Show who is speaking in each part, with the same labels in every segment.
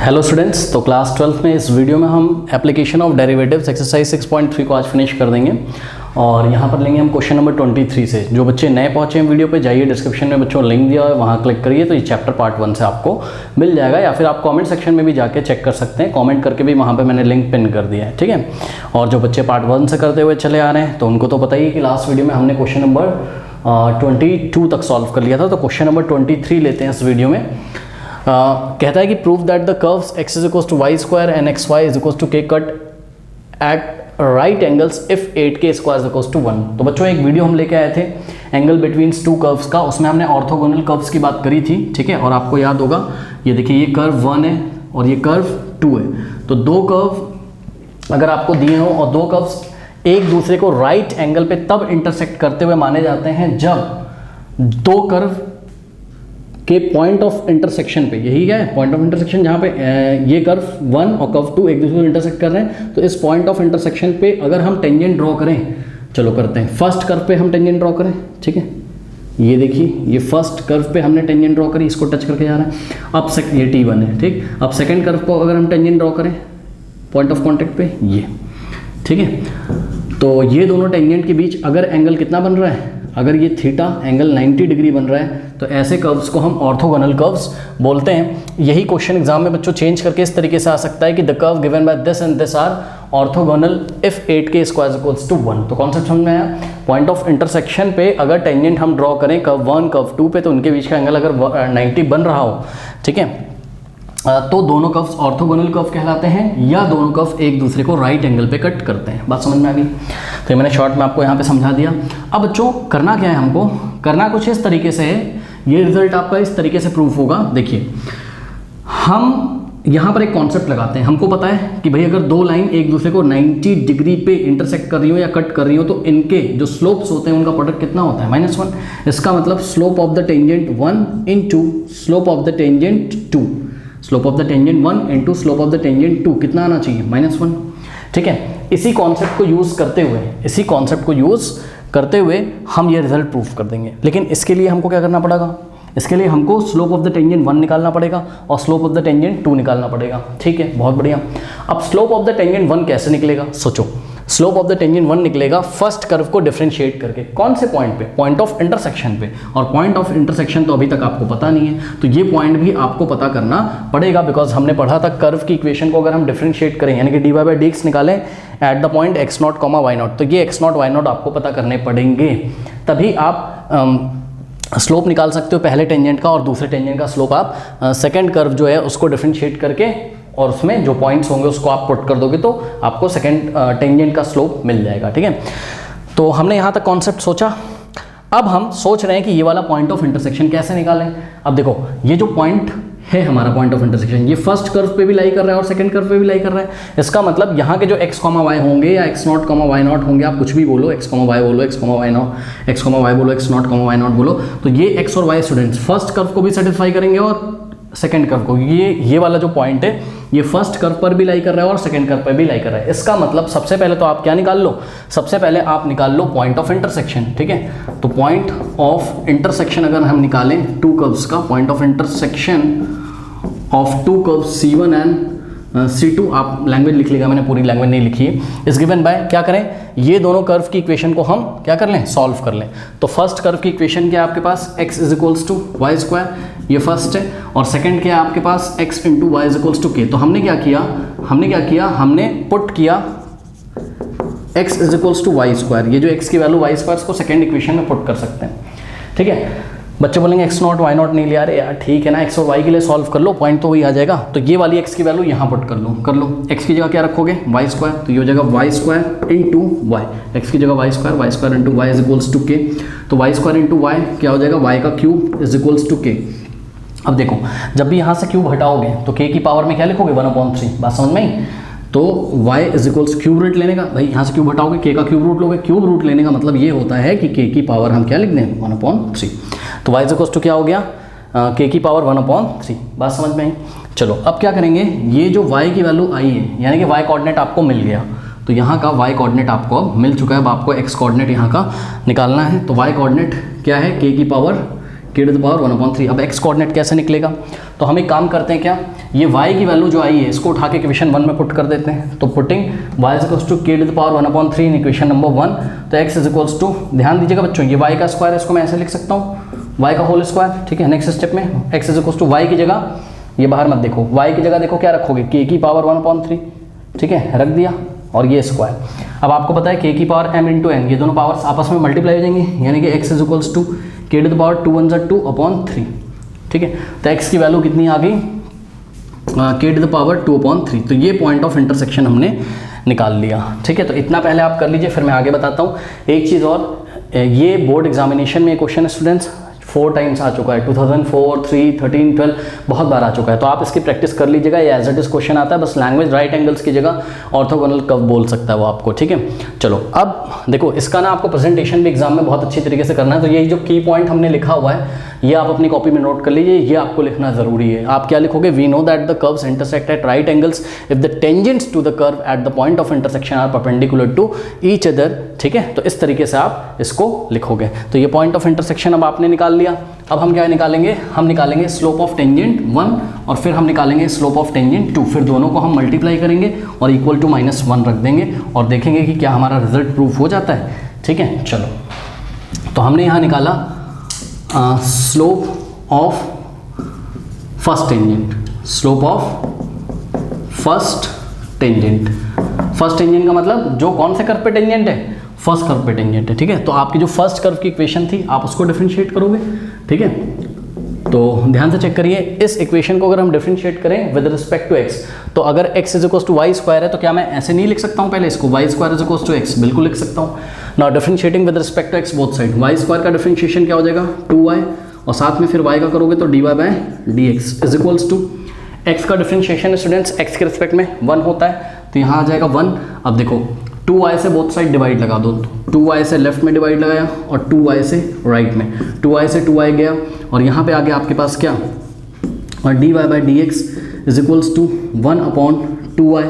Speaker 1: Hello students, तो class 12 में इस वीडियो में हम एप्लीकेशन ऑफ डेरिवेटिव्स एक्सरसाइज 6.3 को आज फिनिश कर देंगे और यहाँ पर लेंगे हम क्वेश्चन नंबर 23 से। जो बच्चे नए पहुँचे हैं वीडियो पे, जाइए डिस्क्रिप्शन में बच्चों लिंक दिया है, वहाँ क्लिक करिए तो ये चैप्टर पार्ट 1 से आपको मिल जाएगा, या फिर आप कमेंट सेक्शन में भी जाके चेक कर सकते हैं। कमेंट करके भी वहाँ पर मैंने लिंक पिन कर दिया है, ठीक है। और जो बच्चे पार्ट 1 से करते हुए चले आ रहे हैं तो उनको तो पता ही है कि लास्ट वीडियो में हमने क्वेश्चन नंबर 22 तक सॉल्व कर लिया था। तो क्वेश्चन नंबर 23 लेते हैं इस वीडियो में। कहता है कि prove that the curves x is equals to Y square and x y is equals to k cut at right angles if 8k square is equals to 1। तो बच्चों एक वीडियो हम लेके आए थे एंगल बिटवीन टू कर्व्स का, उसमें हमने ऑर्थोगोनल कर्व्स की बात करी थी, ठीक है। और आपको याद होगा, ये देखिए ये कर्व 1 है और ये कर्व 2 है। तो दो कर्व अगर आपको दिए हो और दो कर्व्स एक दूसरे को राइट एंगल पे तब इंटरसेक्ट करते हुए माने जाते हैं जब दो कर्व के पॉइंट ऑफ इंटरसेक्शन पे, यही क्या है पॉइंट ऑफ इंटरसेक्शन, जहाँ पे ये कर्व 1 और कर्व 2 एक दूसरे को इंटरसेक्ट कर रहे हैं। तो इस पॉइंट ऑफ इंटरसेक्शन पे अगर हम टेंजेंट ड्रॉ करें, चलो करते हैं। फर्स्ट कर्व पे हम टेंजेंट ड्रॉ करें, ठीक है। ये देखिए ये फर्स्ट कर्व पे हमने टेंजेंट ड्रॉ करी, इसको टच करके जा रहा है। अब ये T1 है, ठीक। अब सेकेंड कर्व को अगर हम टेंजेंट ड्रॉ करें पॉइंट ऑफ कॉन्टेक्ट पे, ये ठीक है। तो ये दोनों टेंजेंट के बीच अगर एंगल कितना बन रहा है, अगर ये थीटा एंगल 90 डिग्री बन रहा है, तो ऐसे कर्व्स को हम ऑर्थोगोनल कर्व्स बोलते हैं। यही क्वेश्चन एग्जाम में बच्चों चेंज करके इस तरीके से आ सकता है कि the curve given by this and this are orthogonal if 8k square equals to 1। तो कॉन्सेप्ट समझ में आया। पॉइंट ऑफ इंटरसेक्शन पे अगर टेंजेंट हम ड्रॉ करें कर्व 1 कर्व 2 पे, तो उनके बीच का एंगल अगर 90 बन रहा हो, ठीक है, तो दोनों कर्व्स ऑर्थोगोनल कर्व कहलाते हैं, या दोनों कर्व एक दूसरे को राइट एंगल पे कट करते हैं। बात समझ में आ गई। तो मैंने शॉर्ट में आपको यहाँ पे समझा दिया। अब बच्चों करना क्या है, हमको करना कुछ इस तरीके से है। ये रिजल्ट आपका इस तरीके से प्रूफ होगा। देखिए हम यहाँ पर एक कॉन्सेप्ट लगाते हैं। हमको पता है कि भाई अगर दो लाइन एक दूसरे को 90 डिग्री पे इंटरसेक्ट कर रही हो या कट कर रही हो, तो इनके जो स्लोप्स होते हैं उनका प्रोडक्ट कितना होता है, -1। इसका मतलब slope of the tangent 1 into slope of the tangent 2, slope of the tangent 1 into slope of the tangent 2 कितना आना चाहिए, -1, ठीक है। इसी कॉन्सेप्ट को यूज़ करते हुए हम ये रिजल्ट प्रूफ कर देंगे। लेकिन इसके लिए हमको क्या करना पड़ेगा, इसके लिए हमको स्लोप ऑफ द टेंजेंट 1 निकालना पड़ेगा और स्लोप ऑफ द टेंजेंट 2 निकालना पड़ेगा, ठीक है। बहुत बढ़िया। अब स्लोप ऑफ द टेंजेंट 1 कैसे निकलेगा, सोचो। स्लोप ऑफ द टेंजेंट 1 निकलेगा फर्स्ट कर्व को डिफरेंशिएट करके। कौन से पॉइंट पे, पॉइंट ऑफ इंटरसेक्शन पे। और पॉइंट ऑफ इंटरसेक्शन तो अभी तक आपको पता नहीं है, तो ये पॉइंट भी आपको पता करना पड़ेगा, बिकॉज हमने पढ़ा था कर्व की इक्वेशन को अगर हम डिफरेंशिएट करें, यानी कि dy/dx निकालें eight the point x0, y0, तो ये x0, y0 आपको पता करने पड़ेंगे, तभी आप स्लोप निकाल सकते हो पहले टेंजेंट का, और दूसरे टेंजेंट का स्लोप आप सेकेंड कर्व जो है उसको डिफरेंशिएट करके और उसमें जो पॉइंट्स होंगे उसको आप पुट कर दोगे, तो आपको सेकेंड टेंजेंट का स्लोप मिल जाएगा, ठीक है। तो हमने यहाँ तक कॉन्सेप्ट सोचा। अब हम सोच रहे हैं कि ये वाला पॉइंट ऑफ इंटरसेक्शन कैसे निकालें। अब देखो ये जो पॉइंट है हमारा पॉइंट ऑफ इंटरसेक्शन, ये फर्स्ट कर्व पे भी लाई कर रहा है और सेकंड कर्व पे भी लाई कर रहा है। इसका मतलब यहाँ के जो x, y होंगे या x0, y0 होंगे, आप कुछ भी बोलो, x, y बोलो, x, y बोलो, x0, y0 बोलो, तो ये x और y स्टूडेंट्स फर्स्ट कर्व को भी सेटिस्फाई करेंगे और सेकेंड कर्व को। ये वाला जो पॉइंट है ये फर्स्ट कर्व पर भी लाई कर रहा है और सेकेंड कर्व पर भी लाई कर रहा है। इसका मतलब सबसे पहले तो आप क्या निकाल लो, सबसे पहले आप निकाल लो पॉइंट ऑफ इंटरसेक्शन, ठीक है। तो पॉइंट ऑफ इंटरसेक्शन अगर हम निकालें टू कर्व्स का, point of intersection of to curves C1 and C2, आप लैंग्वेज लिख लीजिएगा, मैंने पूरी लैंग्वेज नहीं लिखी है। इस गिवन बाय क्या करें, ये दोनों कर्व की इक्वेशन को हम क्या कर लें, सॉल्व कर लें। तो फर्स्ट कर्व की इक्वेशन क्या है आपके पास, x is equals to Y square, ये फर्स्ट है, और सेकंड क्या है आपके पास x into Y is equals to K. तो हमने क्या किया, हमने पुट किया x is equals to Y square. ये जो x की वैल्यू वाई स्क्वायर को सेकंड इक्वेशन में पुट कर सकते हैं, ठीक है। बच्चे बोलेंगे x0, y0 नहीं लिया, अरे यार ठीक है ना, x और y के लिए सॉल्व कर लो, पॉइंट तो वही आ जाएगा। तो ये वाली x की वैल्यू यहाँ पुट कर लो। x की जगह क्या रखोगे, y स्क्वायर, तो ये हो जाएगा y square into Y, x की जगह y square into Y is equals to K. तो y स्क्वायर इंटू वाई क्या हो जाएगा, y का क्यूब इज इक्वल्स टू के। अब देखो जब भी यहाँ से क्यूब हटाओगे तो k की पावर में क्या लिखोगे, 1/3। बात समझ में आई। तो y is equals cube root लेने का, भाई यहाँ से क्यूब हटाओगे k का क्यूब रूट लोगे। क्यूब रूट लेने का मतलब ये होता है कि k की पावर हम क्या लिख दें, 1/3। तो y इज इक्वल्स टू क्या हो गया, k की पावर 1/3। बात समझ में आई। चलो अब क्या करेंगे, ये जो y की वैल्यू आई है, यानी कि y कोऑर्डिनेट आपको मिल गया, तो यहाँ का y कोऑर्डिनेट आपको अब मिल चुका है। अब आपको x कोऑर्डिनेट यहाँ का निकालना है। तो y कोऑर्डिनेट क्या है, k की power k to the power 1/3। अब x कोऑर्डिनेट कैसे निकलेगा, तो हम एक काम करते हैं क्या, ये y की वैल्यू जो आई है इसको उठा के इक्वेशन 1 में पुट कर देते हैं। तो putting y is equals to k to the power 1/3 in equation number 1, तो x इज इक्वल्स टू, ध्यान दीजिएगा बच्चों, ये y का स्क्वायर है, इसको मैं ऐसे लिख सकता हूँ y का होल स्क्वायर, ठीक है। नेक्स्ट स्टेप में x is equals to y की जगह, ये बाहर मत देखो, y की जगह देखो क्या रखोगे, k की पावर 1/3, ठीक है, रख दिया, और ये स्क्वायर। अब आपको पता है k की पावर m इंटू n, ये दोनों पावर्स आपस में मल्टीप्लाई हो जाएंगी, यानी कि x is equals to k to the power 2 1 2/3, ठीक है। तो x की वैल्यू कितनी आ गई, k टू द पावर 2/3। तो ये पॉइंट ऑफ इंटरसेक्शन हमने निकाल लिया, ठीक है। तो इतना पहले आप कर लीजिए, फिर मैं आगे बताता हूँ। एक चीज़ और, ये बोर्ड एग्जामिनेशन में क्वेश्चन है स्टूडेंट्स, 4 टाइम्स आ चुका है, 2004, 3, 13, 12 बहुत बार आ चुका है, तो आप इसकी प्रैक्टिस कर लीजिएगा। ये एज इट इज क्वेश्चन आता है, बस लैंग्वेज राइट एंगल्स की जगह ऑर्थोगोनल कर्व बोल सकता है वो आपको, ठीक है। चलो अब देखो, इसका ना आपको प्रेजेंटेशन भी एग्जाम में बहुत अच्छी तरीके से करना है, तो यही जो की पॉइंट हमने लिखा हुआ है ये आप अपनी कॉपी में नोट कर लीजिए, ये आपको लिखना जरूरी है। आप क्या लिखोगे, we know that the curves intersect at right angles if the tangents to the curve at the point of intersection are perpendicular to each other, ठीक है। तो इस तरीके से आप इसको लिखोगे। तो ये पॉइंट ऑफ इंटरसेक्शन अब आपने निकाल लिया। अब हम क्या निकालेंगे, हम निकालेंगे स्लोप ऑफ टेंजेंट 1 और फिर हम निकालेंगे स्लोप ऑफ टेंजेंट 2, फिर दोनों को हम मल्टीप्लाई करेंगे और इक्वल टू -1 रख देंगे और देखेंगे कि क्या हमारा रिजल्ट प्रूफ हो जाता है, ठीक है। चलो, तो हमने यहाँ निकाला slope of first tangent, slope of first tangent. First tangent का मतलब जो कौन से कर्व पे टेंजेंट है, फर्स्ट कर्व पे टेंजेंट है, ठीक है। तो आपकी जो फर्स्ट कर्व की इक्वेशन थी आप उसको डिफरेंशिएट करोगे, ठीक है। तो ध्यान से चेक करिए, इस इक्वेशन को अगर हम डिफरेंशिएट करें विद रिस्पेक्ट टू x, तो अगर x is equals to Y square है तो क्या मैं ऐसे नहीं लिख सकता हूँ पहले इसको, y square is equals to x, बिल्कुल लिख सकता हूँ। Now differentiating with respect to x both side, y square का डिफरेंशिएशन क्या हो जाएगा 2y, और साथ में फिर y का करोगे तो dy/dx is equals to, x का डिफरेंशिएशन स्टूडेंट्स x के रिस्पेक्ट में 1 होता है, तो यहाँ आ जाएगा 1। अब देखो 2y से बोथ साइड डिवाइड लगा दो, 2y से लेफ्ट में डिवाइड लगाया और 2y से राइट में, 2y से 2y गया और यहाँ पे आगे आपके पास क्या, और dy/dx is equals to 1/2y।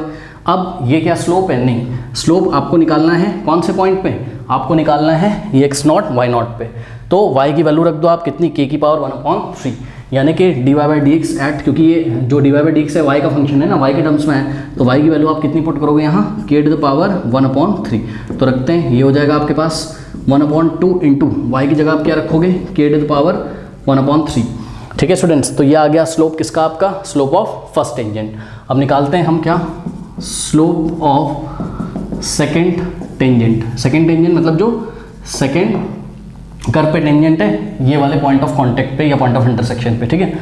Speaker 1: अब ये क्या स्लोप है, नहीं, स्लोप आपको निकालना है कौन से पॉइंट पे, आपको निकालना है ये x0 y0 पे। तो y की वैल्यू रख दो आप कितनी, k की पावर 1/3, यानी कि dy/dx एट, क्योंकि ये जो dy/dx है y का फंक्शन है ना, y के टर्म्स में है, तो y की वैल्यू आप कितनी पुट करोगे यहाँ, k टू द पावर 1/3। तो रखते हैं, ये हो जाएगा आपके पास 1/2 इंटू y की जगह आप क्या रखोगे, k टू द पावर 1/3, ठीक है स्टूडेंट्स। तो ये आ गया स्लोप किसका, आपका स्लोप ऑफ फर्स्ट टेंजेंट। अब निकालते हैं हम क्या, slope of second tangent. Second tangent मतलब जो सेकेंड कर्व पे टेंजेंट है, ये वाले पॉइंट ऑफ कांटेक्ट पे या पॉइंट ऑफ इंटरसेक्शन पे, ठीक है।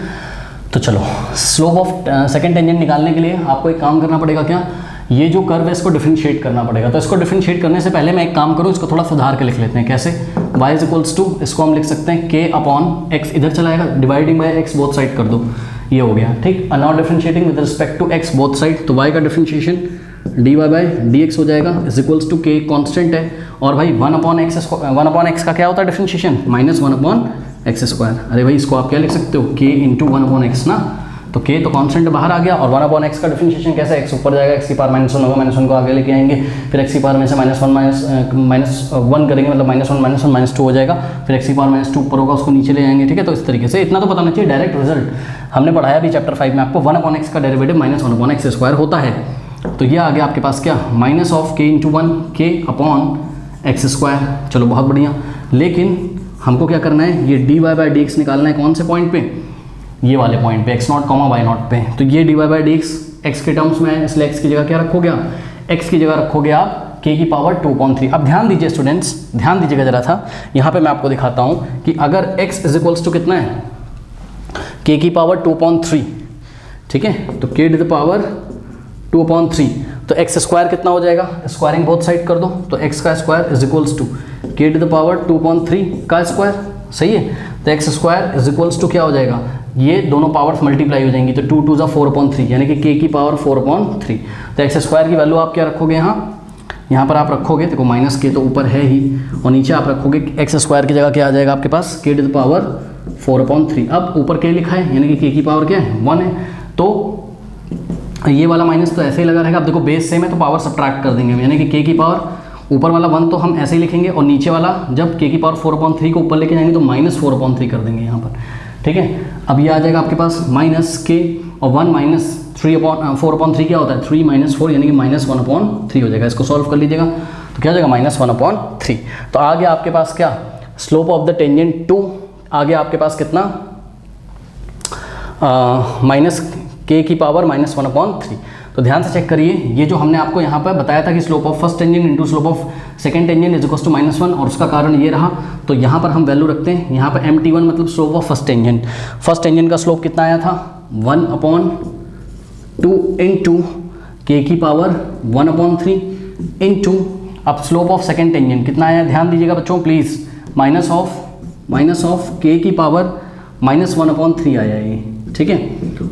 Speaker 1: तो चलो, स्लोप ऑफ सेकेंड टेंजेंट निकालने के लिए आपको एक काम करना पड़ेगा, क्या, ये जो कर्व है इसको डिफरेंशिएट करना पड़ेगा। तो इसको डिफरेंशिएट करने से पहले मैं एक काम करूँ, इसको थोड़ा सुधार के लिख लेते हैं। कैसे, y इज इक्वल्स टू, इसको हम लिख सकते हैं k/x, इधर चलाएगा, dividing by x both side कर दो, ये हो गया, ठीक। Now differentiating with respect to x both side, तो y का डिफरेंशिएशन dy/dx हो जाएगा is equals to k constant है, और भाई 1/x का क्या होता है डिफरेंशिएशन, -1/x²। अरे भाई इसको आप क्या लिख सकते हो, k इंटू 1/x ना, तो k तो कांस्टेंट बाहर आ गया, और 1/x का डिफरेंशिएशन कैसे, x ऊपर जाएगा, x की पावर -1 होगा, -1 को आगे लेके आएंगे, फिर x की पावर में से -1 करेंगे, मतलब -1 -2 हो जाएगा, फिर x की पावर -2 ऊपर होगा, उसको नीचे ले आएंगे, ठीक है। तो इस तरीके से इतना तो पता होना चाहिए, डायरेक्ट रिजल्ट हमने पढ़ाया भी चैप्टर 5 में आपको, 1/x का डेरिवेटिव -1/x² होता है। तो ये आ गया आपके पास क्या, minus of k into 1 k/x²। चलो बहुत बढ़िया, लेकिन हमको क्या करना है, ये dy/dx निकालना है कौन से पॉइंट पे, ये वाले पॉइंट पे, x0, y0 पे। तो ये dy/dx x के टर्म्स में है, इसलिए x की जगह क्या रखोगे आप, x की जगह रखोगे आप k की पावर 2/3। अब ध्यान दीजिए स्टूडेंट्स, ध्यान दीजिएगा जरा था, यहाँ पे मैं आपको दिखाता हूँ कि अगर x इज इक्वल्स टू कितना है, k की पावर 2/3, ठीक है। तो k टू द पावर 2/3, तो x² कितना हो जाएगा, स्क्वायरिंग बोथ साइड कर दो, तो x का square is equals to k to the power 2/3 का स्क्वायर, सही है। तो x² इज इक्वल्स टू क्या हो जाएगा, ये दोनों पावर्स मल्टीप्लाई हो जाएंगी, तो 2 2 4/3, यानी कि k की पावर 4/3। तो x² की वैल्यू आप क्या रखोगे, यहाँ पर आप रखोगे, देखो -k तो ऊपर है ही, और नीचे आप रखोगे x² की जगह क्या आ जाएगा आपके पास, k टू द पावर 4/3। अब ऊपर k लिखा है, यानी कि k की पावर क्या है, 1 है, तो ये वाला माइनस तो ऐसे ही लगा रहेगा। अब देखो बेस सेम है तो पावर सब्ट्रैक्ट कर देंगे, यानी कि k की पावर ऊपर वाला 1 तो हम ऐसे ही लिखेंगे और नीचे वाला जब k की पावर 4/3 को ऊपर लेके जाएंगे तो -4/3 कर देंगे यहाँ पर, ठीक है। अब ये आ जाएगा आपके पास -k और 1 -4/3 क्या होता है 3 - 4 यानी कि -1/3 हो जाएगा। इसको सॉल्व कर लीजिएगा तो क्या हो जाएगा -1/3। तो आ गया आपके पास क्या स्लोप ऑफ द टेंजेंट 2, आ गया आपके पास कितना -k की पावर -1/3। तो ध्यान से चेक करिए, ये जो हमने आपको यहाँ पर बताया था कि slope of first tangent into slope of second tangent is equals to -1 और उसका कारण ये रहा। तो यहाँ पर हम वैल्यू रखते हैं, यहाँ पर mt1 मतलब slope of first tangent. First tangent का स्लोप कितना आया था 1/2 इंटू k की पावर 1/3 इंटू अब स्लोप ऑफ सेकंड टेंजेंट कितना आया, ध्यान दीजिएगा बच्चों प्लीज़, माइनस ऑफ k की पावर -1/3 आया ये, ठीक है।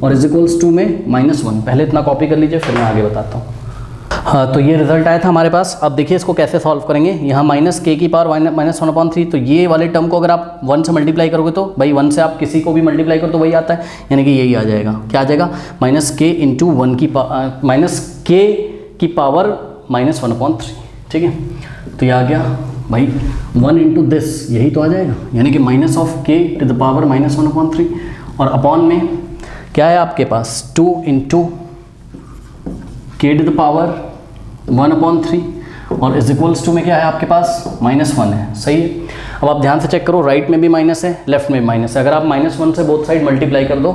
Speaker 1: और इज इक्वल्स टू में -1, पहले इतना कॉपी कर लीजिए फिर मैं आगे बताता हूँ। हाँ, तो ये रिजल्ट आया था हमारे पास। अब देखिए इसको कैसे सॉल्व करेंगे। यहाँ -k की पावर -1/3, तो ये वाले टर्म को अगर आप 1 से मल्टीप्लाई करोगे तो भाई 1 से आप किसी को भी मल्टीप्लाई करो तो वही आता है, यानी कि यही आ जाएगा। क्या आ जाएगा -k इंटू -k की पावर -1/3, ठीक है। तो ये आ गया भाई 1 इंटू दिस, यही तो आ जाएगा, यानी कि -k टू द पावर -1/3 और अपॉन में क्या है आपके पास 2 into k to the power 1/3 और इज इक्वल्स टू में क्या है आपके पास -1 है, सही है। अब आप ध्यान से चेक करो, राइट में भी माइनस है लेफ्ट में भी माइनस है। अगर आप -1 से बोथ साइड मल्टीप्लाई कर दो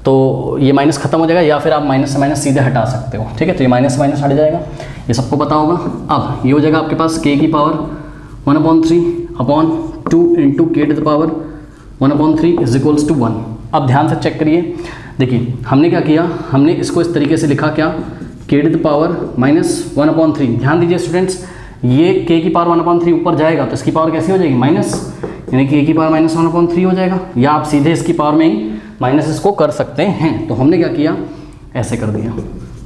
Speaker 1: तो ये माइनस खत्म हो जाएगा, या फिर आप माइनस से माइनस सीधे हटा सकते हो, ठीक है। तो ये माइनस से माइनस हट जाएगा, ये सबको पता होगा। अब ये हो जाएगा आपके पास k की power 1/3 upon 2 into k to the power 1/3 is equals to 1। अब ध्यान से चेक करिए, देखिए हमने क्या किया, हमने इसको इस तरीके से लिखा, क्या k टू द पावर -1/3। ध्यान दीजिए स्टूडेंट्स, ये k की पावर 1/3 ऊपर जाएगा तो इसकी पावर कैसी हो जाएगी माइनस, यानी कि k की पावर -1/3 हो जाएगा, या आप सीधे इसकी पावर में ही माइनस इसको कर सकते हैं। तो हमने क्या किया, ऐसे कर दिया,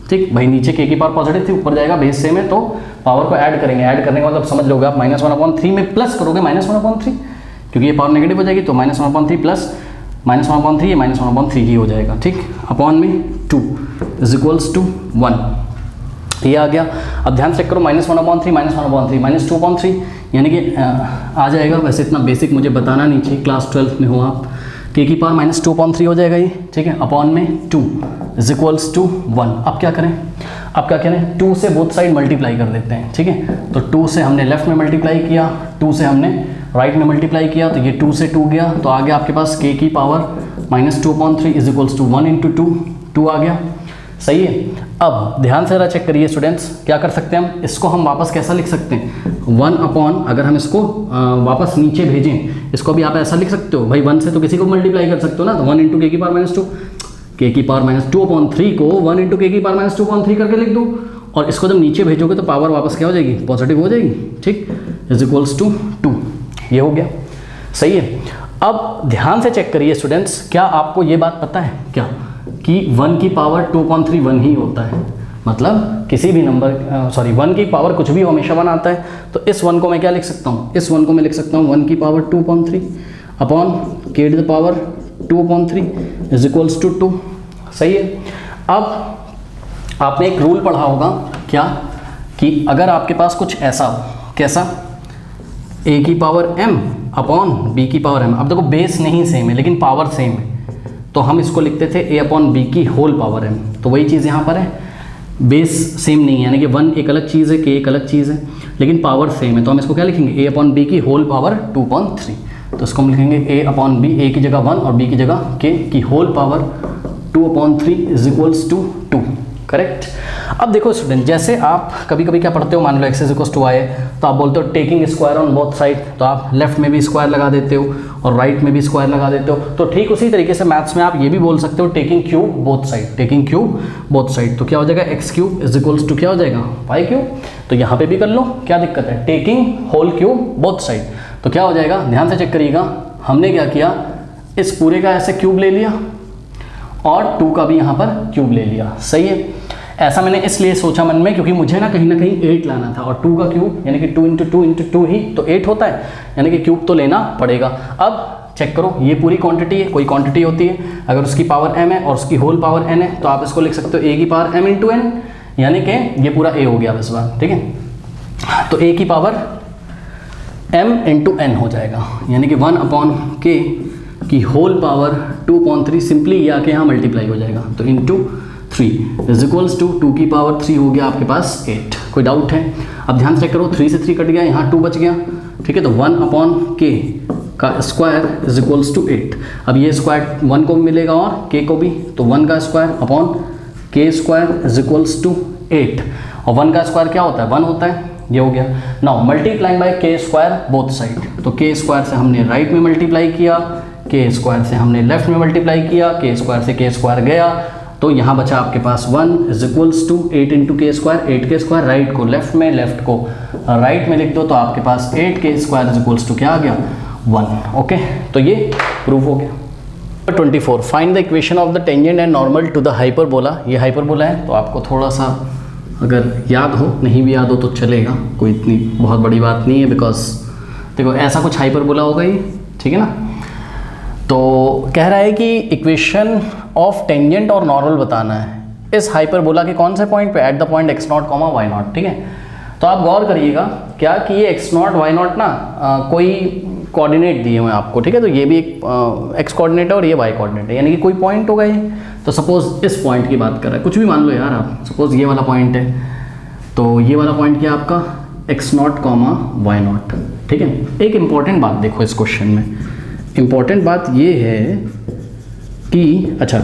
Speaker 1: ठीक भाई। नीचे k की पावर पॉजिटिव थी, ऊपर जाएगा बेस सेम है, तो पावर को ऐड करेंगे। ऐड करने का मतलब समझ लोगे आप, -1/3 में प्लस करोगे -1/3, क्योंकि ये पावर नेगेटिव हो जाएगी, तो -1/3 प्लस -1/3 ये -1/3 ही हो जाएगा, ठीक। अपॉन में 2 इज इक्वल्स टू 1, ये आ गया। अब ध्यान चेक करो, -1/3 -2/3 यानी कि आ जाएगा। वैसे इतना बेसिक मुझे बताना नहीं चाहिए, क्लास 12 में हो आप। k की पावर -2/3 हो जाएगा ये, ठीक है। अपॉन में 2 इज इक्वल्स टू 1। अब क्या करें, 2 से बोथ साइड मल्टीप्लाई कर देते हैं, ठीक है। तो 2 से हमने लेफ्ट में मल्टीप्लाई किया, 2 से हमने राइट में मल्टीप्लाई किया, तो ये 2 से 2 गया, तो आ गया आपके पास k की power -2/3 is equals to 1 into 2 आ गया, सही है। अब ध्यान से जरा चेक करिए स्टूडेंट्स, क्या कर सकते हैं हम, इसको हम वापस कैसा लिख सकते हैं 1 अपॉन, अगर हम इसको वापस नीचे भेजें, इसको भी आप ऐसा लिख सकते हो भाई, 1 से तो किसी को मल्टीप्लाई कर सकते हो ना, तो 1 इंटू k की पावर -2, k की पावर -2/3 को 1 इंटू k की पावर -2/3 करके लिख दो, और इसको जब नीचे भेजोगे तो पावर वापस क्या हो जाएगी, पॉजिटिव हो जाएगी, ठीक, इज इक्वल्स टू 2। ये हो गया, सही है। अब ध्यान से चेक करिए स्टूडेंट्स, क्या आपको ये बात पता है क्या कि 1 की पावर 2/3 1 ही होता है, मतलब किसी भी नंबर 1 की पावर कुछ भी हमेशा 1 आता है। तो इस 1 को मैं क्या लिख सकता हूँ, इस 1 को मैं लिख सकता हूँ 1 की power 2/3 upon k to the power 2/3 is equals to 2, सही है। अब आपने एक रूल पढ़ा होगा, क्या कि अगर आपके पास कुछ ऐसा हो, कैसा, a की पावर m अपॉन b की पावर m। अब देखो बेस नहीं सेम है लेकिन पावर सेम है, तो हम इसको लिखते थे a अपॉन b की होल पावर m। तो वही चीज़ यहाँ पर है, बेस सेम नहीं है, यानी कि 1 एक अलग चीज़ है, k एक अलग चीज़ है, लेकिन पावर सेम है, तो हम इसको क्या लिखेंगे, a अपॉन b की होल पावर 2/3। तो इसको हम लिखेंगे a अपॉन b, a की जगह 1 और b की जगह k की whole power 2/3 is equals to 2, correct. अब देखो स्टूडेंट, जैसे आप कभी कभी क्या पढ़ते हो, मान लो x is equals to y, तो आप बोलते हो taking square on both side, तो आप लेफ्ट में भी स्क्वायर लगा देते हो और राइट में भी स्क्वायर लगा देते हो। तो ठीक उसी तरीके से मैथ्स में आप ये भी बोल सकते हो taking cube both side, taking cube both side. तो क्या हो जाएगा, x³ इज इक्वल्स टू क्या हो जाएगा, y³। तो यहाँ पे भी कर लो, क्या दिक्कत है, taking whole cube both side, तो क्या हो जाएगा, ध्यान से चेक करिएगा, हमने क्या किया, इस पूरे का ऐसे क्यूब ले लिया और 2 का भी यहाँ पर क्यूब ले लिया, सही है। ऐसा मैंने इसलिए सोचा मन में क्योंकि मुझे ना कहीं 8 लाना था, और 2 का क्यूब यानी कि 2 इंटू 2 इंटू 2 ही तो 8 होता है, यानी कि क्यूब तो लेना पड़ेगा। अब चेक करो, ये पूरी क्वांटिटी है, कोई क्वांटिटी होती है, अगर उसकी पावर m है और उसकी होल पावर n है, तो आप इसको लिख सकते हो a की पावर m इंटू n, यानी कि ये पूरा a हो गया बस बात, ठीक है। तो a की पावर m इंटू n हो जाएगा, यानी कि 1 अपॉन k की होल पावर 2/3, सिंपली ये आके यहाँ मल्टीप्लाई हो जाएगा, तो इंटू 3 इज इक्वल्स टू 2 की पावर 3 हो गया आपके पास 8। कोई डाउट है? अब ध्यान से चेक करो, 3 से 3 कट गया, यहाँ 2 बच गया, ठीक है। तो 1 अपॉन k का स्क्वायर इज इक्वल्स टू 8। अब ये स्क्वायर 1 को भी मिलेगा और k को भी, तो 1 का square upon k square is equals to 8, और 1 का स्क्वायर क्या होता है? 1 होता है, ये हो गया। Now multiplying by k square both side, तो k स्क्वायर से हमने राइट में मल्टीप्लाई किया, k स्क्वायर से हमने लेफ्ट में मल्टीप्लाई किया, k स्क्वायर से k स्क्वायर गया, तो यहाँ बचा आपके पास 1 इज इक्वल्स टू 8 इंटू के स्क्वायर, 8 के स्क्वायर राइट को लेफ्ट में, लेफ्ट को राइट में लिख दो, तो आपके पास 8 के स्क्वायर इज इक्वल्स टू क्या आ गया? 1। ओके, तो ये प्रूफ हो गया। 24 find the equation of the tangent and normal to the hyperbola. ये हाइपरबोला है, तो आपको थोड़ा सा अगर याद हो, नहीं भी याद हो तो चलेगा, कोई इतनी बहुत बड़ी बात नहीं है, बिकॉज देखो ऐसा कुछ हाइपरबोला होगा ये, ठीक है ना। तो कह रहा है कि इक्वेशन ऑफ टेंजेंट और नॉर्मल बताना है इस हाइपरबोला के कौन से पॉइंट पे? Eight the point x0, y0, ठीक है। तो आप गौर करिएगा क्या कि ये x0, y0 ना कोई कोऑर्डिनेट दिए हुए हैं आपको, ठीक है। तो ये भी एक x कोऑर्डिनेट है और ये y कोऑर्डिनेट है, यानी कि कोई पॉइंट होगा ये। तो सपोज इस पॉइंट की बात कर रहा है, कुछ भी मान लो यार आप, सपोज ये वाला पॉइंट है, तो ये वाला पॉइंट क्या आपका? x0, y0, ठीक है। एक इंपॉर्टेंट बात देखो इस क्वेश्चन में, इंपॉर्टेंट बात ये है कि अच्छा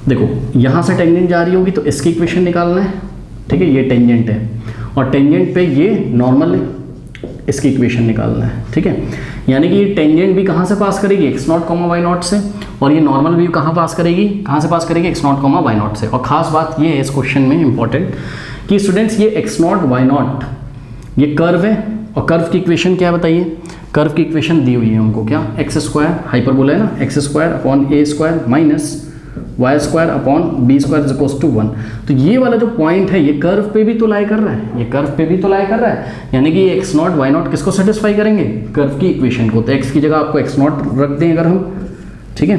Speaker 1: देखो यहाँ से टेंजेंट जा रही होगी तो इसकी इक्वेशन निकालना है, ठीक है। ये टेंजेंट है और टेंजेंट पे ये नॉर्मल है, इसकी इक्वेशन निकालना है, ठीक है। यानी कि ये टेंजेंट भी कहाँ से पास करेगी? x0, y0 से, और ये नॉर्मल भी कहाँ पास करेगी? कहाँ से पास करेगी? x0, y0 से। और ख़ास बात ये है इस क्वेश्चन में इंपॉर्टेंट कि स्टूडेंट्स ये x0, y0 ये कर्व है, और कर्व की इक्वेशन क्या है बताइए? कर्व की इक्वेशन दी हुई है हमको, क्या? एक्स स्क्वायर, हाइपरबोला है ना, x square upon a square minus y square upon b square is equals to 1। तो ये वाला जो पॉइंट है ये कर्व पे भी तो लाई कर रहा है, ये कर्व पे भी तो लाई कर रहा है, यानी कि ये x0, y0 किसको सेटिस्फाई करेंगे? कर्व की इक्वेशन को। तो x की जगह आपको x0 रख दें अगर हम, ठीक है,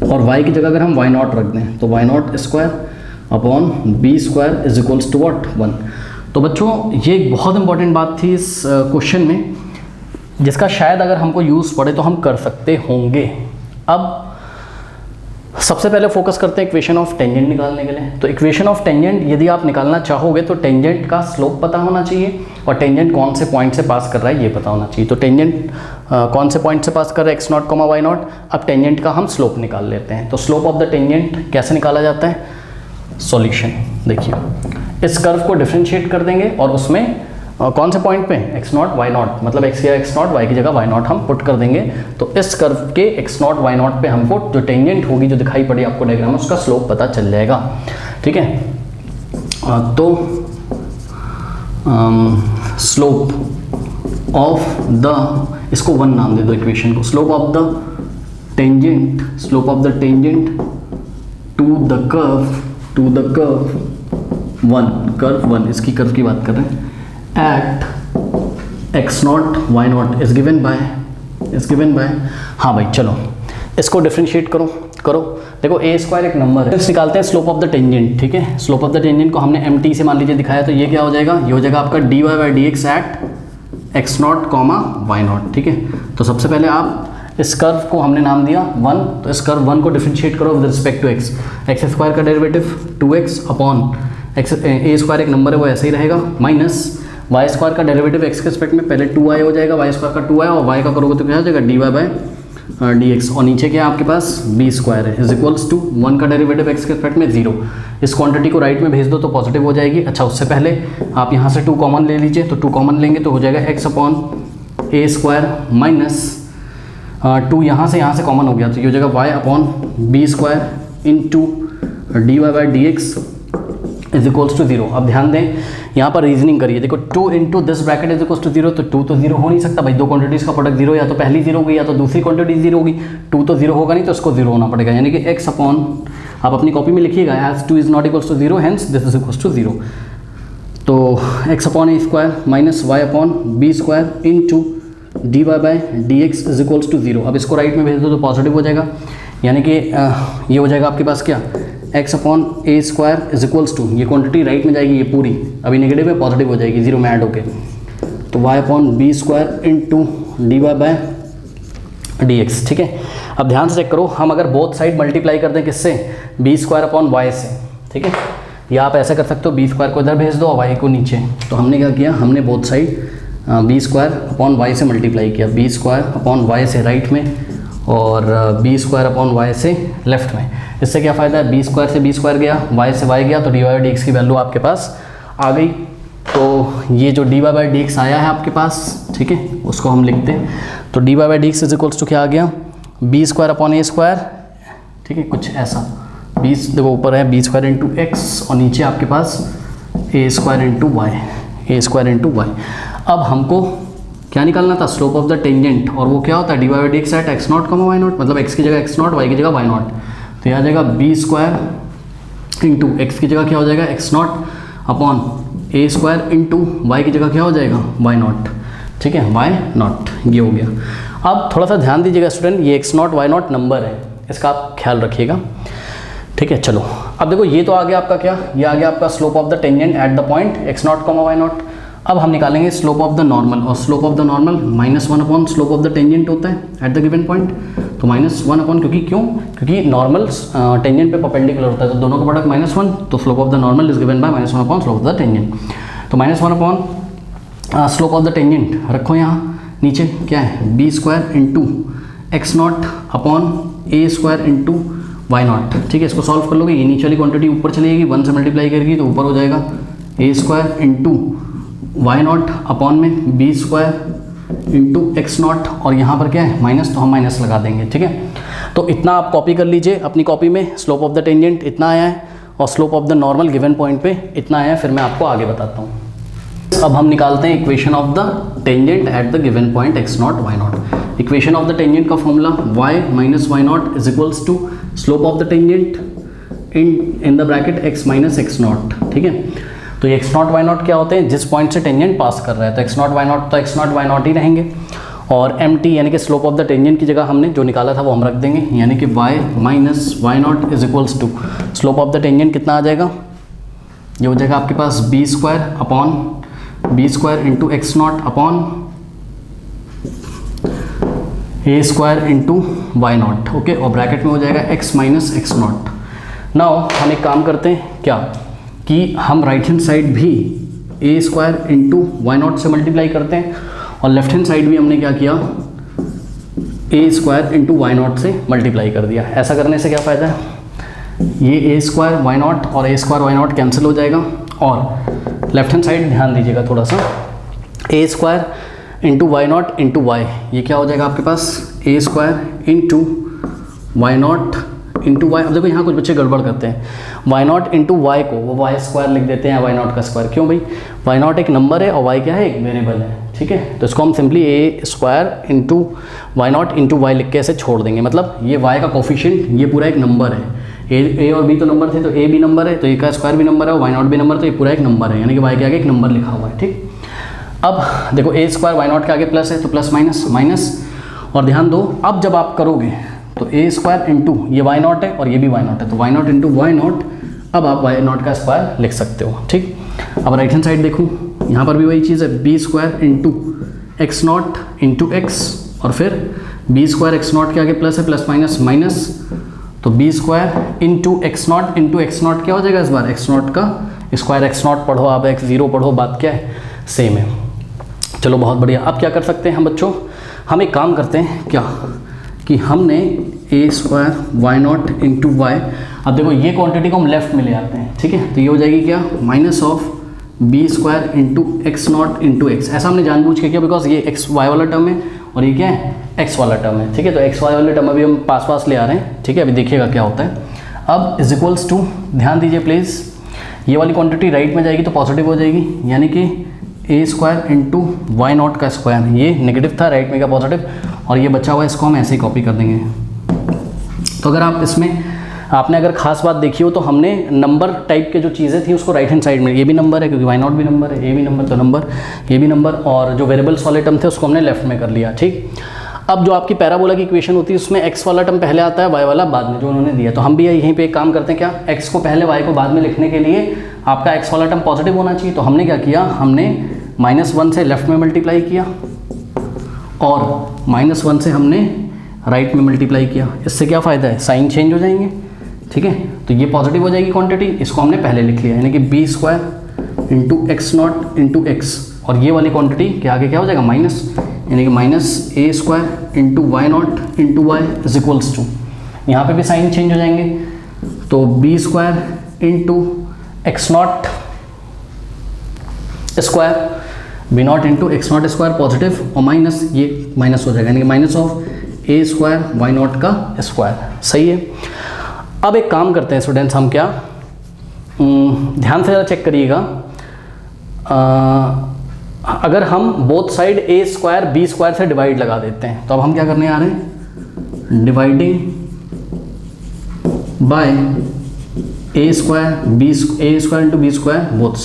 Speaker 1: और y की जगह अगर हम y0 रख दें, तो y0 square upon b square is equals to what? 1। तो बच्चों ये एक बहुत इंपॉर्टेंट बात थी इस क्वेश्चन में, जिसका शायद अगर हमको यूज़ पड़े तो हम कर सकते होंगे। अब सबसे पहले फोकस करते हैं इक्वेशन ऑफ टेंजेंट निकालने के लिए। तो इक्वेशन ऑफ टेंजेंट यदि आप निकालना चाहोगे तो टेंजेंट का स्लोप पता होना चाहिए और टेंजेंट कौन से पॉइंट से पास कर रहा है ये पता होना चाहिए। तो टेंजेंट कौन से पॉइंट से पास कर रहा है? x0, y0। अब टेंजेंट का हम स्लोप निकाल लेते हैं। तो स्लोप ऑफ द टेंजेंट कैसे निकाला जाता है? सॉल्यूशन देखिए, इस कर्व को डिफरेंशिएट कर देंगे और उसमें कौन से पॉइंट पे? x0, y0, मतलब x की जगह x0, y की जगह y0 हम पुट कर देंगे। तो इस कर्व के x0, y0 पे हमको जो टेंजेंट होगी, जो दिखाई पड़ी आपको डायग्राम में, उसका स्लोप पता चल जाएगा, ठीक है। तो स्लोप ऑफ द, इसको 1 नाम दे दो इक्वेशन को, slope of the tangent, slope of the tangent to the curve 1, curve 1, इसकी कर्व की बात कर रहे हैं, at x0, y0 is given by, हाँ भाई चलो इसको डिफरेंशिएट करो। देखो a स्क्वायर एक नंबर है, निकालते हैं स्लोप ऑफ द टेंजेंट, ठीक है। स्लोप ऑफ द टेंजेंट को हमने mt से मान लीजिए दिखाया, तो ये क्या हो जाएगा? ये हो जाएगा आपका dy by dx at x0, y0, ठीक है। तो सबसे पहले आप इस कर्व को हमने नाम दिया 1, तो इस कर्व 1 को डिफरेंशिएट करो with respect to x square का derivative 2x upon x, a square एक नंबर है वो ऐसे ही रहेगा, माइनस वाई स्क्वायर का डेरिवेटिव x के रिस्पेक्ट में पहले 2y हो जाएगा, वाई स्क्वायर का 2y, और y का करोगे तो क्या हो जाएगा? dy बाय dx, और नीचे क्या है आपके पास? b स्क्वायर है इज इक्वल्स टू 1 का डेरिवेटिव x के रिस्पेक्ट में 0। इस क्वांटिटी को राइट में भेज दो तो पॉजिटिव हो जाएगी। अच्छा, उससे पहले आप यहाँ से 2 कॉमन ले लीजिए, तो 2 कॉमन लेंगे तो हो जाएगा x upon a square minus 2 यहाँ से कॉमन हो गया, तो ये हो जाएगा y upon b square into dy by dx is equals to 0। अब ध्यान दें, यहाँ पर रीजनिंग करिए, देखो 2 into this bracket is equals to 0, तो 2 तो 0 हो नहीं सकता भाई, दो क्वांटिटीज़ का प्रोडक्ट 0, या तो पहली 0 होगी या तो दूसरी क्वांटिटी 0 होगी। 2 तो 0 होगा नहीं, तो इसको 0 होना पड़ेगा, यानी कि x अपॉन, आप अपनी कॉपी में लिखिएगा as 2 is not equals to 0, hence this is equals to 0। तो x upon a square minus y upon b square into d y by d x is equals to 0। अब इसको right में भेज दो तो पॉजिटिव हो जाएगा, यानी कि ये हो जाएगा आपके पास क्या? X upon a square is equals to, ये क्वांटिटी राइट में जाएगी, ये पूरी अभी नेगेटिव है पॉजिटिव हो जाएगी जीरो में ऐड होके, तो y upon b square into d y by d x. ठीक है, अब ध्यान से चेक करो, हम अगर बोथ साइड मल्टीप्लाई कर दें किससे, बी स्क्वायर अपॉन वाई से, ठीक है, या आप ऐसा कर सकते हो बी स्क्वायर को इधर भेज दो और वाई को नीचे। तो हमने क्या किया, हमने both side b square upon y से मल्टीप्लाई किया, बी स्क्वायर अपॉन वाई से राइट में और बी स्क्वायर अपॉन वाई से लेफ्ट में। इससे क्या फ़ायदा है, बी स्क्वायर से बी स्क्वायर गया, वाई से वाई गया, तो डी वाई डी एक्स की वैल्यू आपके पास आ गई। तो ये जो d y by d x आया है आपके पास, ठीक है, उसको हम लिखते हैं। तो d y by d x is equals to क्या आ गया, b square upon a square, ठीक है, कुछ ऐसा, बीस देखो ऊपर है बी स्क्वायर इंटू एक्स और नीचे आपके पास a square into Y, A square into y. अब हमको क्या निकालना था, स्लोप ऑफ द टेंजेंट, और वो क्या होता है d y by d x at x naught comma y naught, मतलब एक्स की जगह एक्स नॉट, वाई की जगह वाई नॉट। तो यह आ जाएगा बी स्क्वायर इंटू एक्स की जगह क्या हो जाएगा x not upon a square into y की जगह क्या हो जाएगा वाई नॉट, ठीक है, वाई नॉट, ये हो गया। अब थोड़ा सा ध्यान दीजिएगा स्टूडेंट, ये x not y naught number है, इसका आप ख्याल रखिएगा, ठीक है। चलो अब देखो ये तो आ गया आपका क्या, ये आ गया आपका slope of the tangent at the point x naught comma y naught. अब हम निकालेंगे स्लोप ऑफ द नॉर्मल, और slope of the normal -1 upon slope of the tangent होता है एट द गिवन पॉइंट। तो -1 अपॉन, क्योंकि नॉर्मल टेंजेंट पे perpendicular होता है, तो दोनों का प्रोडक्ट -1, तो slope of the normal is given by -1 upon slope of the tangent. तो -1 upon slope of the tangent रखो यहाँ नीचे, क्या है b square into x not upon a square into y naught, ठीक है। इसको सॉल्व कर लोगे, ये नीचे वाली क्वांटिटी ऊपर चली जाएगी, 1 से मल्टीप्लाई करेगी तो ऊपर हो जाएगा a square into y not upon में b square into x not, और यहाँ पर क्या है माइनस, तो हम माइनस लगा देंगे, ठीक है। तो इतना आप कॉपी कर लीजिए अपनी कॉपी में, स्लोप ऑफ द टेंजेंट इतना आया है और slope of the normal given point पे इतना आया है, फिर मैं आपको आगे बताता हूँ। अब हम निकालते हैं equation of the tangent at the given point x not y not. Equation of the tangent का formula y minus y not is equals to slope of the tangent in the bracket x minus x not, ठीक है। तो ये x not y not क्या होते हैं, जिस point से टेंजेंट पास कर रहा है, तो एक्स नॉट वाई नॉट, तो एक्स नॉट वाई नॉट ही रहेंगे, और एम टी यानी कि स्लोप ऑफ द टेंजेंट की जगह हमने जो निकाला था वो हम रख देंगे, यानी कि y minus y not is equals to slope of the tangent कितना आ जाएगा, ये हो जाएगा आपके पास b square upon b square into x not upon a square into y not, okay, और ब्रैकेट में हो जाएगा x minus x not. Now हम एक काम करते हैं क्या, कि हम राइट हैंड साइड भी ए स्क्वायर इंटू वाई नॉट से मल्टीप्लाई करते हैं, और लेफ्ट हैंड साइड भी हमने क्या किया, ए स्क्वायर इंटू वाई नॉट से मल्टीप्लाई कर दिया। ऐसा करने से क्या फ़ायदा है, ये ए स्क्वायर वाई नॉट और ए स्क्वायर वाई नॉट कैंसिल हो जाएगा, और लेफ्ट हैंड साइड ध्यान दीजिएगा थोड़ा सा, a square into y not into y, ये क्या हो जाएगा आपके पास a square into y not into y. अब देखो यहाँ कुछ बच्चे गड़बड़ करते हैं, वाई नॉट इंटू वाई को वो वाई स्क्वायर लिख देते हैं, वाई नॉट का स्क्वायर, क्यों भाई, वाई नॉट एक नंबर है और वाई क्या है, एक वेरिएबल है, ठीक है। तो इसको हम simply a square into y not into y लिख के ऐसे छोड़ देंगे, मतलब ये वाई का कोफिशिएंट, ये पूरा एक नंबर है, ए और बी तो नंबर थे, तो ए भी नंबर है, तो ए का स्क्वायर भी नंबर है, और वाई नॉट भी नंबर, तो ये पूरा एक नंबर है, यानी कि वाई के आगे एक नंबर लिखा हुआ है, ठीक। अब देखो ए स्क्वायर वाई नॉट के आगे प्लस है, तो प्लस माइनस माइनस, और ध्यान दो अब जब आप करोगे तो ए स्क्वायर इंटू ये वाई नॉट है और ये भी वाई नॉट है, तो y not into y naught, अब आप वाई नॉट का स्क्वायर लिख सकते हो, ठीक। अब राइट हैंड साइड देखो, यहाँ पर भी वही चीज़ है, b square into x naught into x, और फिर बी स्क्वायर एक्स नॉट के आगे प्लस है, प्लस माइनस माइनस, तो b square into x naught क्या हो जाएगा इस बार, एक्स नॉट का स्क्वायर, एक्स नॉट पढ़ो आप, एक्स जीरो पढ़ो, बात क्या है, सेम है। चलो बहुत बढ़िया। अब क्या कर सकते हैं हम बच्चों, हम एक काम करते हैं क्या, कि हमने a square y not into y, अब देखो ये क्वांटिटी को हम लेफ्ट में ले आते हैं, ठीक है, तो ये हो जाएगी क्या, minus of b square into x naught into x. ऐसा हमने जानबूझ के किया बिकॉज ये एक्स वाई वाला टर्म है और ये क्या है, एक्स वाला टर्म है, ठीक है। तो एक्स वाई वाले टर्म अभी हम पास पास ले आ रहे हैं, ठीक है, अभी देखिएगा क्या होता है। अब इज इक्वल्स टू, ध्यान दीजिए प्लीज़, ये वाली क्वांटिटी राइट में जाएगी तो पॉजिटिव हो जाएगी, यानी कि ए स्क्वायर इंटू वाई नॉट का स्क्वायर, ये नेगेटिव था, राइट में का पॉजिटिव, और ये बचा हुआ है इसको हम ऐसे ही कॉपी कर देंगे। तो अगर आप इसमें आपने अगर खास बात देखी हो तो हमने नंबर टाइप के जो चीज़ें थी उसको राइट हैंड साइड में, ये भी नंबर है क्योंकि वाई नॉट भी नंबर है, ये भी नंबर, तो नंबर, ये भी नंबर, और जो वेरिएबल्स वाले टर्म थे उसको हमने लेफ्ट में कर लिया, ठीक। अब जो आपकी पैराबोला की इक्वेशन होती है उसमें x वाला टर्म पहले आता है, y वाला बाद में, जो उन्होंने दिया। तो हम भी यहीं पे एक काम करते हैं, क्या, x को पहले y को बाद में लिखने के लिए आपका x वाला टर्म पॉजिटिव होना चाहिए। तो हमने क्या किया, हमने -1 से लेफ्ट में मल्टीप्लाई किया और -1 से हमने राइट में मल्टीप्लाई किया। इससे क्या फ़ायदा है, साइन चेंज हो जाएंगे, ठीक है। तो ये पॉजिटिव हो जाएगी क्वांटिटी, इसको हमने पहले लिख लिया, यानी कि b² into x0 into x, और ये वाली क्वांटिटी के आगे क्या हो जाएगा, माइनस, यानी कि -a² into y0 into y is equals to, यहाँ पे भी साइन चेंज हो जाएंगे, तो b² into x0 square, b0 into x0 square positive, और माइनस, ये माइनस हो जाएगा, यानी कि माइनस ऑफ a² y0 का स्क्वायर। सही है। अब एक काम करते हैं स्टूडेंट्स, हम क्या, ध्यान से ज़रा चेक करिएगा, अगर हम बोथ साइड a² b² से डिवाइड लगा देते हैं, तो अब हम क्या करने आ रहे हैं, dividing by a² into b² both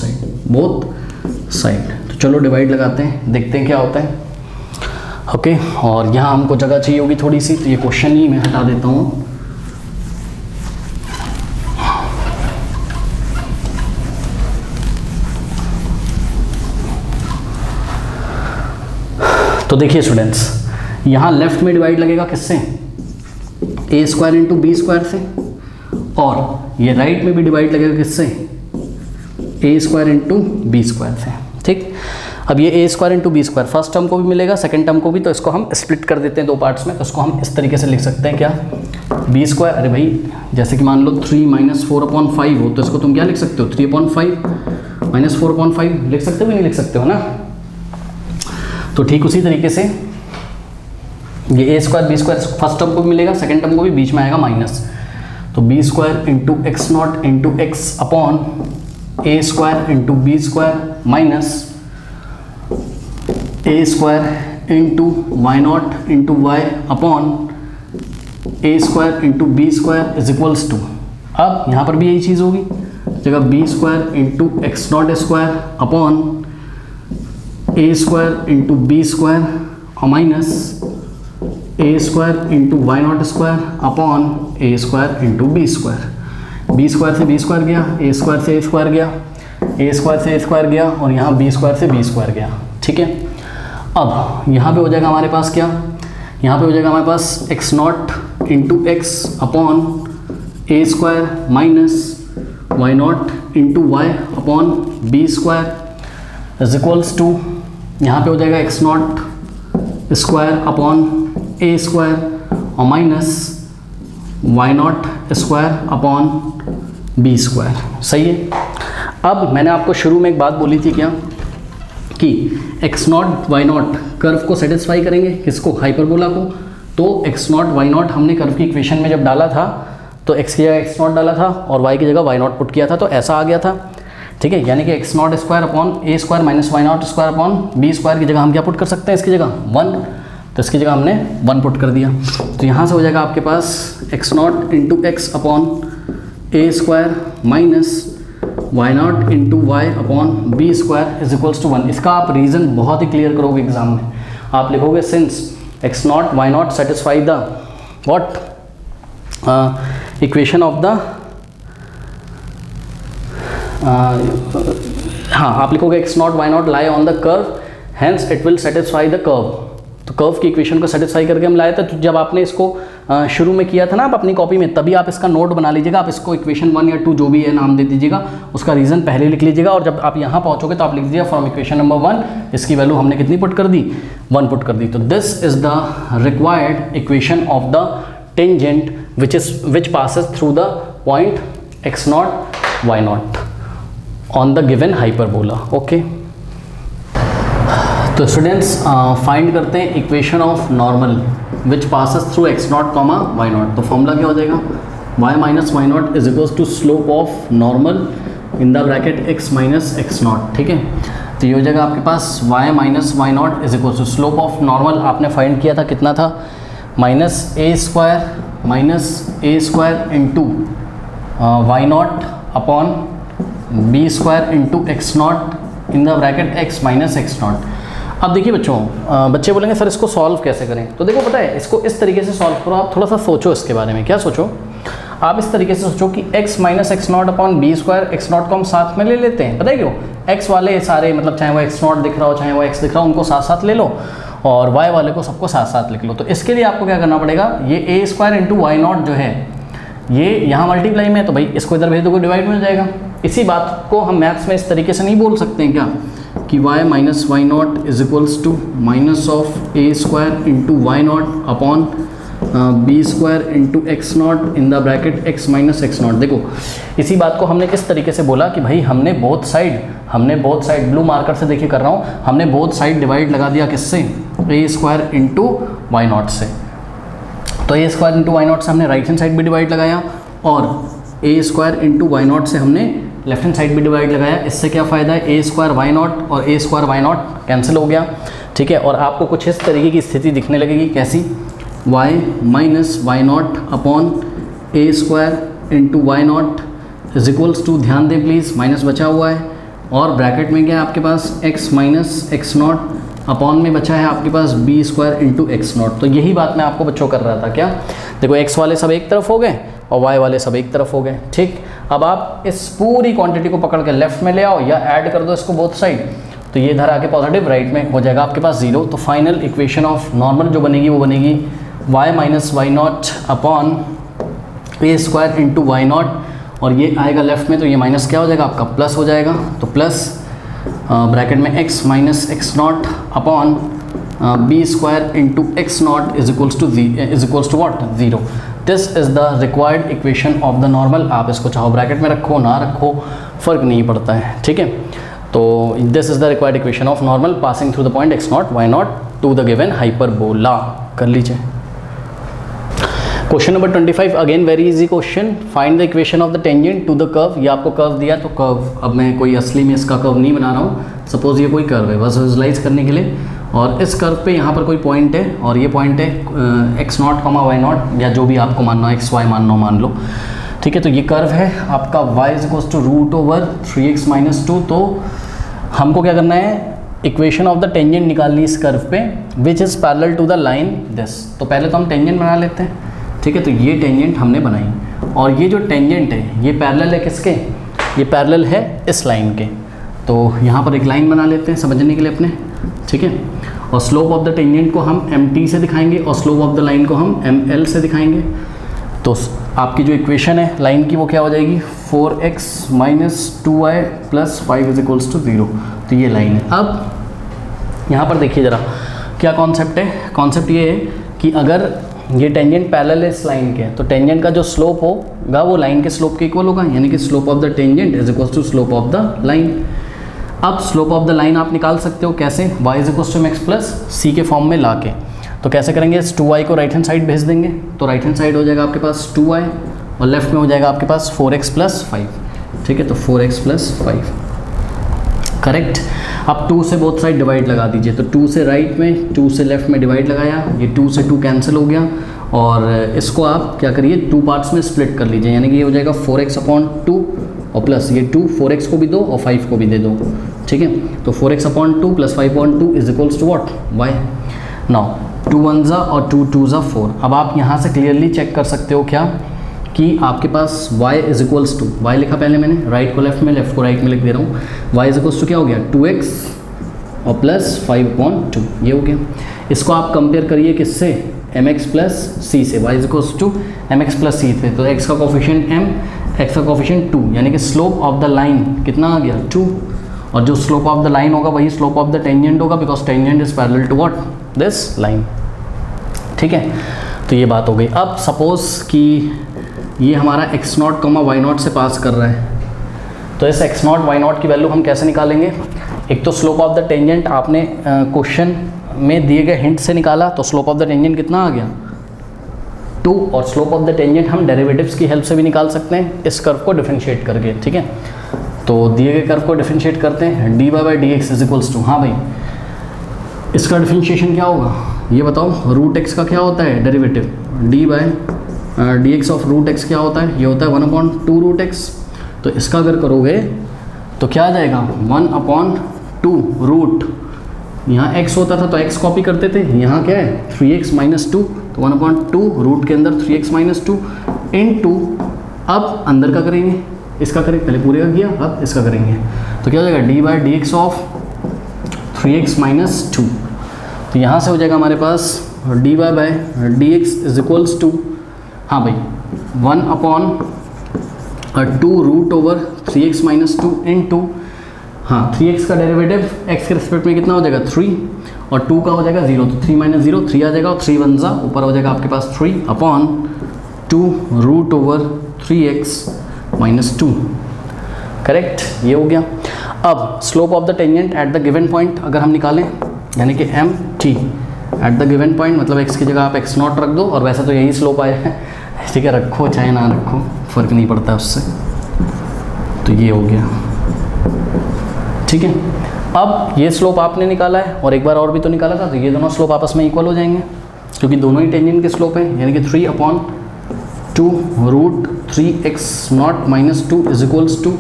Speaker 1: side. तो चलो डिवाइड लगाते हैं, देखते हैं क्या होता है। ओके, और यहाँ हमको जगह चाहिए होगी थोड़ी सी, तो ये क्वेश्चन ही मैं हटा देता हूँ। तो देखिए स्टूडेंट्स, यहाँ लेफ्ट में डिवाइड लगेगा किससे, a² इंटू b² से, और ये राइट में भी डिवाइड लगेगा किससे, a² इंटू b² से, ठीक। अब ये a² into b², first term को भी मिलेगा, सेकंड टर्म को भी, तो इसको हम स्प्लिट कर देते हैं दो पार्ट्स में। तो इसको हम इस तरीके से लिख सकते हैं, क्या, b², अरे भाई जैसे कि मान लो 3 - 4/5 हो, तो इसको तुम क्या लिख सकते हो, 3/5 - 4/5 लिख सकते हो, नहीं लिख सकते हो ना। तो ठीक उसी तरीके से ये a² b² फर्स्ट टर्म को भी मिलेगा, सेकंड टर्म को भी, बीच में आएगा माइनस, तो b² into x0 into x upon a² into b² minus a² into y0 into y upon a² into b² is equals to, अब यहाँ पर भी यही चीज़ होगी, जगह b² into x0 square upon a² into b² और minus a² into y0 square upon a² into b² से b² गया, a² से a² गया, a² से a² गया, और यहाँ b² से b² गया, ठीक है। अब यहाँ पे हो जाएगा हमारे पास क्या, यहाँ पे हो जाएगा हमारे पास x0 into x upon a² minus y0 into y upon b² is equals to, यहाँ पे हो जाएगा x0 स्क्वायर अपॉन a² और minus y0 square upon b²। सही है। अब मैंने आपको शुरू में एक बात बोली थी क्या, कि x0 y0 कर्व को सेटिस्फाई करेंगे, किसको, हाइपरबोला को। तो x0 y0 हमने कर्व की इक्वेशन में जब डाला था, तो x की जगह x0 डाला था और y की जगह y0 पुट किया था, तो ऐसा आ गया था, ठीक है। यानी कि x0 square upon a² minus y0 square upon b² की जगह हम क्या पुट कर सकते हैं, इसकी जगह 1, तो इसकी जगह हमने 1 पुट कर दिया। तो यहाँ से हो जाएगा आपके पास x0 into x upon a² minus y0 into y upon b² is equals to 1। इसका आप रीज़न बहुत ही क्लियर करोगे एग्जाम में, आप लिखोगे since x0 y0 satisfy the what equation of the, हाँ आप लिखोगे x0 y0 lie on the curve, hence it will satisfy the curve. तो कर्व की इक्वेशन को सेटिस्फाई करके हम लाए थे। तो जब आपने इसको शुरू में किया था ना आप अपनी कॉपी में, तभी आप इसका नोट बना लीजिएगा, आप इसको इक्वेशन 1 या 2 जो भी है नाम दे दीजिएगा, उसका रीज़न पहले लिख लीजिएगा, और जब आप यहाँ पहुँचोगे तो आप लिख दीजिएगा फ्रॉम इक्वेशन नंबर 1, इसकी वैल्यू हमने कितनी पुट कर दी, 1 पुट कर दी। तो this is the required equation of the tangent which passes through the point x0 y0 on the given hyperbola. Okay, तो स्टूडेंट्स फाइंड करते हैं equation of normal which passes through x0, y0। तो formula क्या हो जाएगा, y minus y0 is equals to slope of normal in the bracket x minus x0, ठीक है। तो ये हो जाएगा आपके पास y minus y0 is equals to slope of normal आपने फाइंड किया था, कितना था, -a² into y0 upon b² into x0 in the bracket x minus x0। अब देखिए बच्चों, बच्चे बोलेंगे सर इसको सॉल्व कैसे करें। तो देखो पता है, इसको इस तरीके से सॉल्व करो। आप थोड़ा सा सोचो इसके बारे में। क्या सोचो? आप इस तरीके से सोचो कि x minus x not upon b square, x naught को हम साथ में ले लेते हैं। पता है क्यों? x वाले सारे, मतलब चाहे वो एक्स नॉट दिख रहा हो चाहे वो x दिख रहा हो, उनको साथ साथ ले लो, और y वाले को सबको साथ साथ लिख लो। तो इसके लिए आपको क्या करना पड़ेगा, ये ए स्क्वायर इंटू वाई नॉट जो है ये यहाँ मल्टीप्लाई में है, तो भाई इसको इधर भेज दो, डिवाइड में हो जाएगा। इसी बात को हम मैथ्स में इस तरीके से नहीं बोल सकते हैं क्या, कि y minus y not is equals to minus of a square into y not upon b square into x naught in the bracket x minus x naught. देखो इसी बात को हमने किस तरीके से बोला कि भाई हमने बोथ साइड ब्लू मार्कर से देखिए कर रहा हूँ, हमने बोथ साइड डिवाइड लगा दिया किससे, ए स्क्वायर इंटू वाई नॉट से। तो a square into y not से हमने राइट हैंड साइड भी डिवाइड लगाया, और ए स्क्वायर इंटू वाई नॉट से हमने लेफ्ट हैंड साइड भी डिवाइड लगाया। इससे क्या फ़ायदा है, ए स्क्वायर वाई नॉट और ए स्क्वायर वाई नॉट कैंसिल हो गया, ठीक है। और आपको कुछ इस तरीके की स्थिति दिखने लगेगी, कैसी, y minus y not upon a square into y not is equals to, ध्यान दें प्लीज़, माइनस बचा हुआ है, और ब्रैकेट में क्या है आपके पास, x minus x not upon में बचा है आपके पास b square into x not. तो यही बात मैं आपको बच्चों कर रहा था। क्या देखो, x वाले सब एक तरफ हो गए और y वाले सब एक तरफ हो गए, ठीक। अब आप इस पूरी क्वांटिटी को पकड़ के लेफ्ट में ले आओ या ऐड कर दो इसको बोथ साइड, तो ये इधर आके पॉजिटिव, राइट में हो जाएगा आपके पास 0। तो फाइनल इक्वेशन ऑफ नॉर्मल जो बनेगी वो बनेगी y minus y not upon a square into y naught, और ये आएगा लेफ्ट में, तो ये माइनस क्या हो जाएगा आपका, प्लस हो जाएगा। तो प्लस ब्रैकेट में x minus x not upon b square into x naught is equals to what, 0। This is the required equation of the normal. आप इसको चाहो ब्रैकेट में रखो ना रखो, फ़र्क नहीं पड़ता है, ठीक है। तो this is the required equation of normal passing through the point x not y naught to the given hyperbola. कर लीजिए। Question number 25, again very easy question, find the equation of the tangent to the curve. ये आपको curve दिया, तो curve, अब मैं कोई असली में इसका कर्व नहीं बना रहा हूँ, सपोज ये कोई कर्व है बस विजुलाइज करने के लिए, और इस कर्व पे यहाँ पर कोई पॉइंट है, और ये पॉइंट है x naught comma y naught, या जो भी आपको मानना हो, एक्स वाई मान लो, ठीक है। तो ये कर्व है आपका y is equals to root over 3x minus 2। तो हमको क्या करना है, इक्वेशन ऑफ द टेंजेंट निकालनी इस कर्व पे, which is parallel to the line this. तो पहले तो हम टेंजेंट बना लेते हैं, ठीक है। तो ये टेंजेंट हमने बनाई, और ये जो टेंजेंट है ये पैरेलल है किसके, ये पैरेलल है इस लाइन के। तो यहाँ पर एक लाइन बना लेते हैं समझने के लिए अपने, ठीक है। और स्लोप ऑफ द टेंजेंट को हम mt से दिखाएंगे, और स्लोप ऑफ द लाइन को हम ml से दिखाएंगे। तो आपकी जो इक्वेशन है लाइन की वो क्या हो जाएगी, 4x minus 2y plus 5 is equals to 0। तो ये लाइन है। अब यहाँ पर देखिए ज़रा क्या कॉन्सेप्ट है, कॉन्सेप्ट ये है कि अगर ये टेंजेंट पैरेलल है इस लाइन के, तो टेंजेंट का जो स्लोप होगा वो लाइन के स्लोप के इक्वल होगा, यानी कि slope of the tangent is equals to slope of the line. अब स्लोप ऑफ द लाइन आप निकाल सकते हो कैसे, y is equals to mx plus c के फॉर्म में ला के। तो कैसे करेंगे, इस 2y को राइट हैंड साइड भेज देंगे, तो राइट हैंड साइड हो जाएगा आपके पास 2y, और लेफ्ट में हो जाएगा आपके पास 4x प्लस 5, ठीक है। तो 4x प्लस 5, करेक्ट। अब 2 से बोथ साइड डिवाइड लगा दीजिए, तो 2 से राइट में 2 से लेफ्ट में डिवाइड लगाया, ये 2 से 2 कैंसिल हो गया, और इसको आप क्या करिए 2 पार्ट्स में स्प्लिट कर लीजिए, यानी कि ये हो जाएगा 4x अपॉन 2, और प्लस ये 2 4x को भी दो और 5 को भी दे दो, ठीक है। तो 4x upon 2 plus 5 upon 2 is equals to what, y। Now 2 1 और 2 2 4। अब आप यहाँ से क्लियरली चेक कर सकते हो क्या, कि आपके पास y is equals to, y लिखा पहले मैंने, राइट को लेफ्ट में, लेफ्ट को राइट में लिख दे रहा हूँ, y इज इक्वल्स टू क्या हो गया 2x और प्लस 5 अपॉन 2, ये हो गया। इसको आप कंपेयर करिए किससे, mx प्लस c से, y is equals to mx plus c थे, तो x का कोफिशिएंट m, x का कोफिशिएंट 2, यानी कि स्लोप ऑफ द लाइन कितना आ गया 2, और जो स्लोप ऑफ द लाइन होगा वही स्लोप ऑफ द टेंजेंट होगा, because tangent is parallel to what, this line, ठीक है। तो ये बात हो गई। अब सपोज कि ये हमारा x not comma y not से पास कर रहा है, तो इस x नॉट वाई नॉट की वैल्यू हम कैसे निकालेंगे, एक तो स्लोप ऑफ द टेंजेंट आपने क्वेश्चन में दिए गए हिंट से निकाला, तो स्लोप ऑफ द टेंजेंट कितना आ गया 2, और स्लोप ऑफ द टेंजेंट हम डेरिवेटिव्स की हेल्प से भी निकाल सकते हैं इस कर्व को डिफरेंशिएट करके, ठीक है। तो दिए गए कर्व को डिफरेंशिएट करते हैं, dy by d x is equals to, हाँ भाई इसका डिफरेंशिएशन क्या होगा ये बताओ, रूट x का क्या होता है derivative, d by d x of root x क्या होता है, ये होता है 1/2 रूट x। तो इसका अगर करोगे तो क्या आ जाएगा 1/2 रूट यहाँ x होता था तो x कॉपी करते थे, यहाँ क्या है 3x माइनस 2, तो 1/2 रूट के अंदर 3x माइनस 2 इनटू, अब अंदर का करेंगे, इसका करेंगे, पहले पूरे का किया अब इसका करेंगे, तो क्या हो जाएगा d/dx ऑफ 3x माइनस 2। तो यहाँ से हो जाएगा हमारे पास dy/dx इज इक्वल्स टू, हाँ भाई 1/2 root over 3x minus 2 into, हाँ 3x का डेरिवेटिव x के रिस्पेक्ट में कितना हो जाएगा 3 और 2 का हो जाएगा 0, तो 3 माइनस 0 3 आ जाएगा और 3 वन ज़ा ऊपर हो जाएगा आपके पास 3/2 root over 3x minus 2। Correct, ये हो गया। अब slope of the tangent at the given point अगर हम निकालें, यानी कि mt at the given point, मतलब x की जगह आप x0 रख दो, और वैसे तो यही स्लोप आया है, ठीक है, रखो चाहे ना रखो फ़र्क नहीं पड़ता उससे। तो ये हो गया, ठीक है। अब ये स्लोप आपने निकाला है और एक बार और भी तो निकाला था, तो ये दोनों स्लोप आपस में इक्वल हो जाएंगे क्योंकि दोनों ही टेंजेंट के स्लोप हैं, यानी कि 3/2 root 3x0 minus 2 is equals to